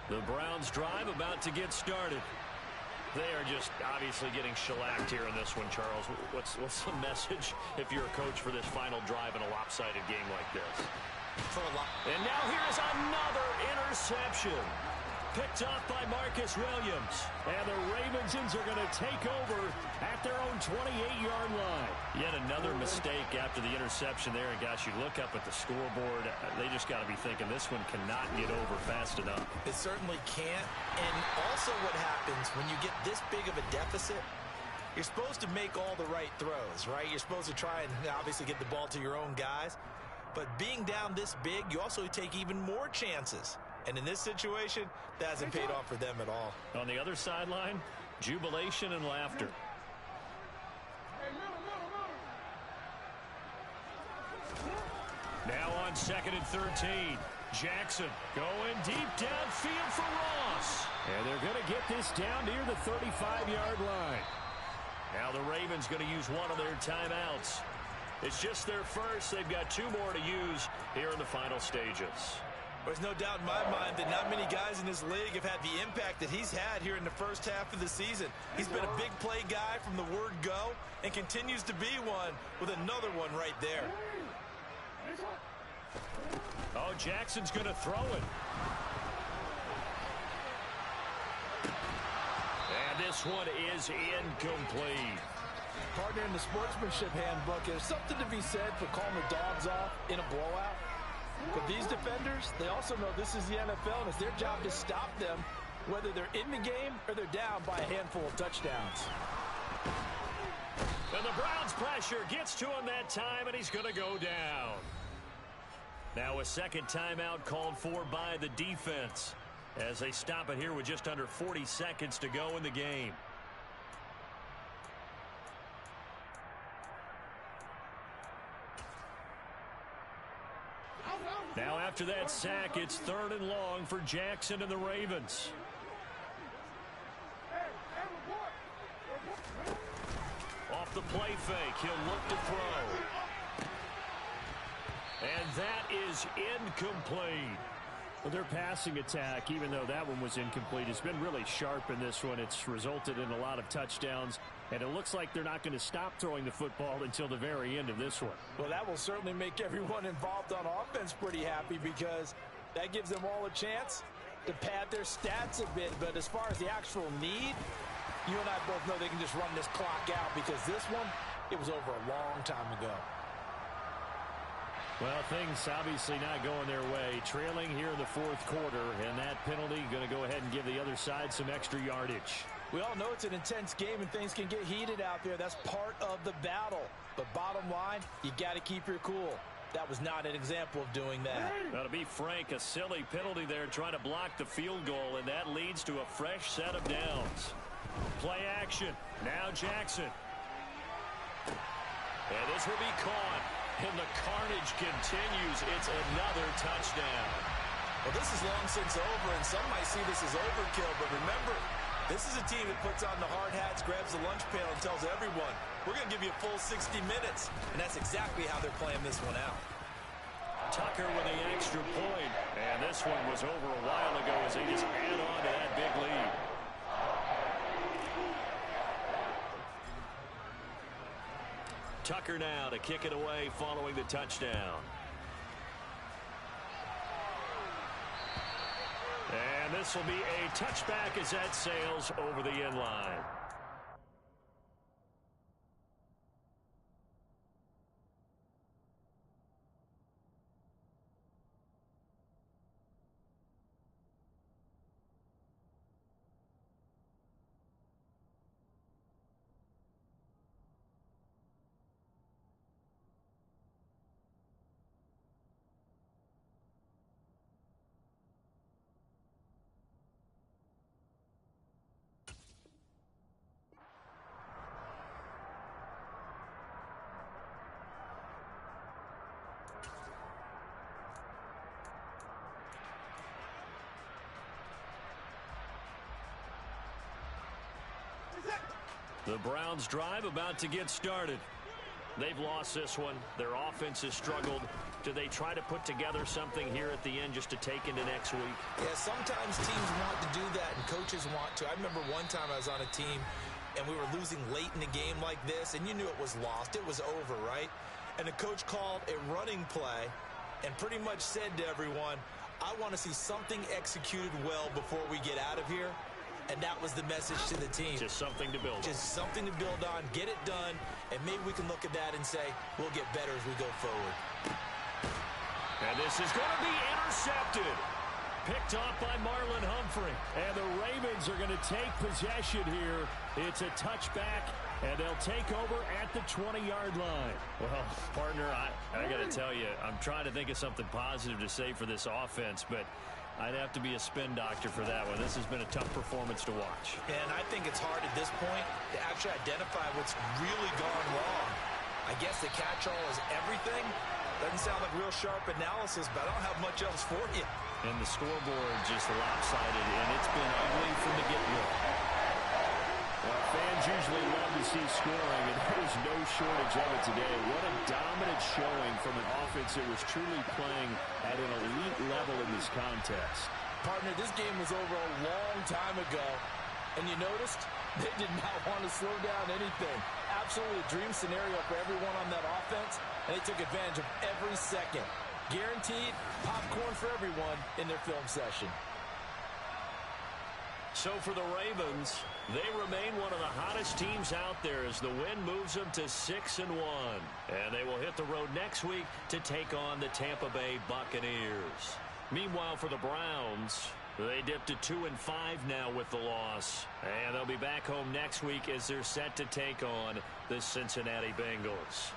A: The Browns drive about to get started. They are just obviously getting shellacked here in this one, Charles. What's the message if you're a coach for this final drive in a lopsided game like this? And now here's another interception. Picked up by Marcus Williams. And the Ravens are going to take over at their own 28-yard line. Yet another mistake after the interception there. And, gosh, you look up at the scoreboard. They just got to be thinking this one cannot get over fast enough.
C: It certainly can't. And also what happens when you get this big of a deficit, you're supposed to make all the right throws, right? You're supposed to try and obviously get the ball to your own guys. But being down this big, you also take even more chances. And in this situation, that hasn't paid off for them at all.
A: On the other sideline, jubilation and laughter. Now on 2nd and 13. Jackson going deep downfield for Ross.
D: And they're going to get this down near the 35-yard line.
A: Now the Ravens going to use one of their timeouts. It's just their first. They've got 2 more to use here in the final stages.
C: There's no doubt in my mind that not many guys in this league have had the impact that he's had here in the first half of the season. He's been a big play guy from the word go and continues to be one with another one right there.
A: Oh, Jackson's going to throw it. And this one is incomplete.
C: Partner, in the sportsmanship handbook, there's something to be said for calling the dogs off in a blowout. But these defenders, they also know this is the NFL, and it's their job to stop them, whether they're in the game or they're down by a handful of touchdowns.
A: And the Browns' pressure gets to him that time, and he's going to go down. Now a second timeout called for by the defense as they stop it here with just under 40 seconds to go in the game. Now after that sack, it's 3rd and long for Jackson and the Ravens. Off the play fake, he'll look to throw. And that is incomplete.
D: Well, their passing attack, even though that one was incomplete, has been really sharp in this one. It's resulted in a lot of touchdowns, and it looks like they're not going to stop throwing the football until the very end of this one.
C: Well, that will certainly make everyone involved on offense pretty happy because that gives them all a chance to pad their stats a bit. But as far as the actual need, you and I both know they can just run this clock out because this one, it was over a long time ago.
D: Well, things obviously not going their way. Trailing here in the fourth quarter, and that penalty going to go ahead and give the other side some extra yardage.
C: We all know it's an intense game and things can get heated out there. That's part of the battle. But bottom line, you got to keep your cool. That was not an example of doing that.
A: Now, to be frank, a silly penalty there trying to block the field goal, and that leads to a fresh set of downs. Play action. Now Jackson. And this will be caught. And the carnage continues. It's another touchdown.
B: Well, this is long since over, and some might see this as overkill. But remember, this is a team that puts on the hard hats, grabs the lunch pail, and tells everyone, we're going to give you a full 60 minutes. And that's exactly how they're playing this one out.
A: Tucker with the extra point. And this one was over a while ago as they just add on to that big lead. Tucker now to kick it away following the touchdown. And this will be a touchback as that sails over the end line. The Browns drive about to get started. They've lost this one. Their offense has struggled. Do they try to put together something here at the end just to take into next week?
B: Yeah, sometimes teams want to do that and coaches want to. I remember one time I was on a team and we were losing late in the game like this, and you knew it was lost. It was over, right? And the coach called a running play and pretty much said to everyone, I want to see something executed well before we get out of here. And that was the message to the team.
A: Just something to build on.
B: Just something to build on, get it done, and maybe we can look at that and say, we'll get better as we go forward.
A: And this is going to be intercepted. Picked off by Marlon Humphrey.
D: And the Ravens are going to take possession here. It's a touchback, and they'll take over at the 20-yard line.
A: Well, partner, I got to tell you, I'm trying to think of something positive to say for this offense, but I'd have to be a spin doctor for that one. This has been a tough performance to watch.
B: And I think it's hard at this point to actually identify what's really gone wrong. I guess the catch-all is everything. Doesn't sound like real sharp analysis, but I don't have much else for you.
A: And the scoreboard just lopsided, and it's been ugly from the get-go.
D: Well, fans usually love to see scoring, and there's no shortage of it today. What a dominant showing from an offense that was truly playing at an elite level in this contest.
C: Partner, this game was over a long time ago, and you noticed they did not want to slow down anything. Absolutely a dream scenario for everyone on that offense, and they took advantage of every second. Guaranteed popcorn for everyone in their film session.
A: So for the Ravens, they remain one of the hottest teams out there as the win moves them to 6-1. And they will hit the road next week to take on the Tampa Bay Buccaneers. Meanwhile, for the Browns, they dipped to 2-5 now with the loss. And they'll be back home next week as they're set to take on the Cincinnati Bengals.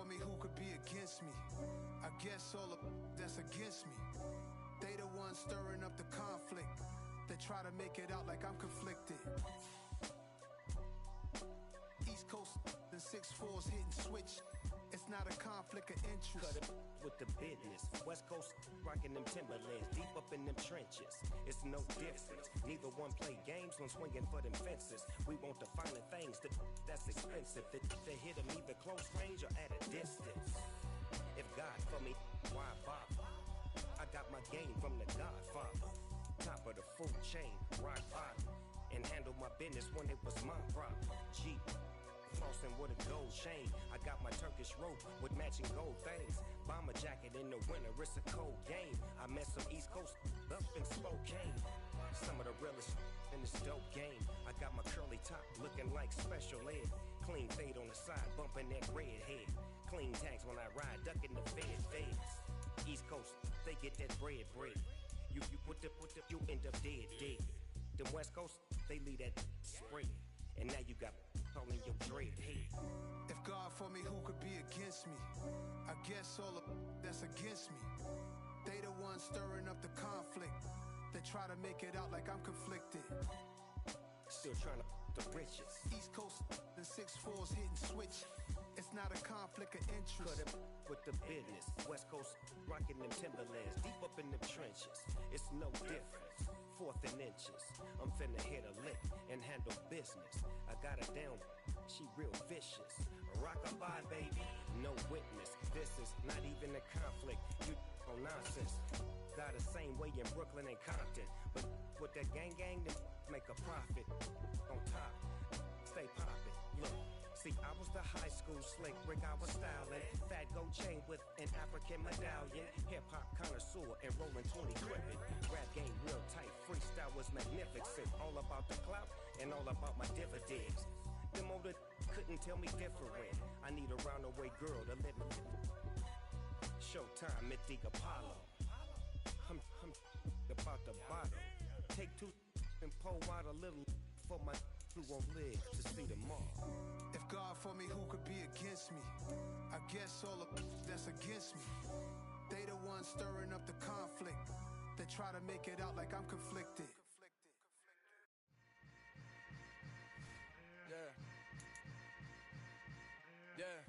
F: for me, who could be against me? I guess all of that's against me. They the ones stirring up the conflict. They try to make it out like I'm conflicted. East Coast and 6'4's hitting switch. It's not a conflict of interest.
G: Cut it with the business. West Coast rocking them Timberlands, deep up in them trenches. It's no difference. Neither one play games when swinging for them fences. We want the finer things that's expensive. They hit them either close range or at a distance. If God for me, why bother? I got my game from the Godfather. Top of the food chain, rock bottom. And handle my business when it was my problem. Jeep. Flossing with a gold chain. I got my Turkish rope with matching gold things. Bomber jacket in the winter, it's a cold game. I met some East Coast up in Spokane. Some of the realest in this dope game. I got my curly top looking like special ed. Clean fade on the side, bumping that red head. Clean tags when I ride, ducking the feds. East Coast, they get that bread. You end up dead. Them West Coast, they leave that spread. And now you got calling your dread head.
F: If God for me, who could be against me? I guess all of that's against me. They the ones stirring up the conflict. They try to make it out like I'm conflicted.
G: Still trying to the riches.
F: East Coast and 6'4's hitting switch. It's not a conflict of interest.
G: Cut it with the business. West Coast rocking them Timberlands, deep up in them trenches. It's no difference. Fourth and inches. I'm finna hit a lick and handle business. I got her down. She real vicious. Rock-a-bye, baby. No witness. This is not even a conflict. You on nonsense. Got the same way in Brooklyn and Compton. But with that gang, then make a profit. On top, stay poppin'. Look. See, I was the high school slick Rick, I was styling. Fat gold chain with an African medallion. Hip-hop connoisseur and rolling 20 crippin'. Rap game real tight, freestyle was magnificent. All about the clout and all about my dividends. Them older couldn't tell me different. I need a roundaway girl to live with. Showtime, Mythic Apollo. I'm about the bottom. Take two and pour out a little for my who won't live to see tomorrow.
F: If God for me, who could be against me? I guess all of that's against me. They the ones stirring up the conflict. They try to make it out like I'm conflicted.
H: Yeah.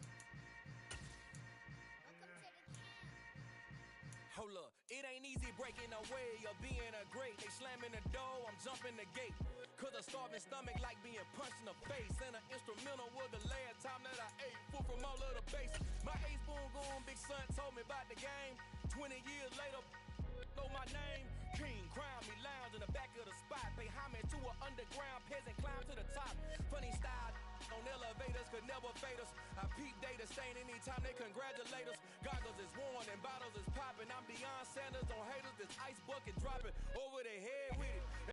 H: Hold up, it ain't easy breaking away or being a great. They slamming the door, I'm jumping the gate. Cause a starving stomach like being punched in the face. And an instrumental was the last time that I ate. Food from all of the base. My A-spoon goon, big son told me about the game. 20 years later, know my name. King, crown me, lounge in the back of the spot. Pay homage to an underground peasant, climb to the top. Funny style on elevators could never fade us. I peep data stain anytime they congratulate us. Goggles is worn and bottles is popping. I'm beyond Sanders on haters. This ice bucket dropping over their head with it.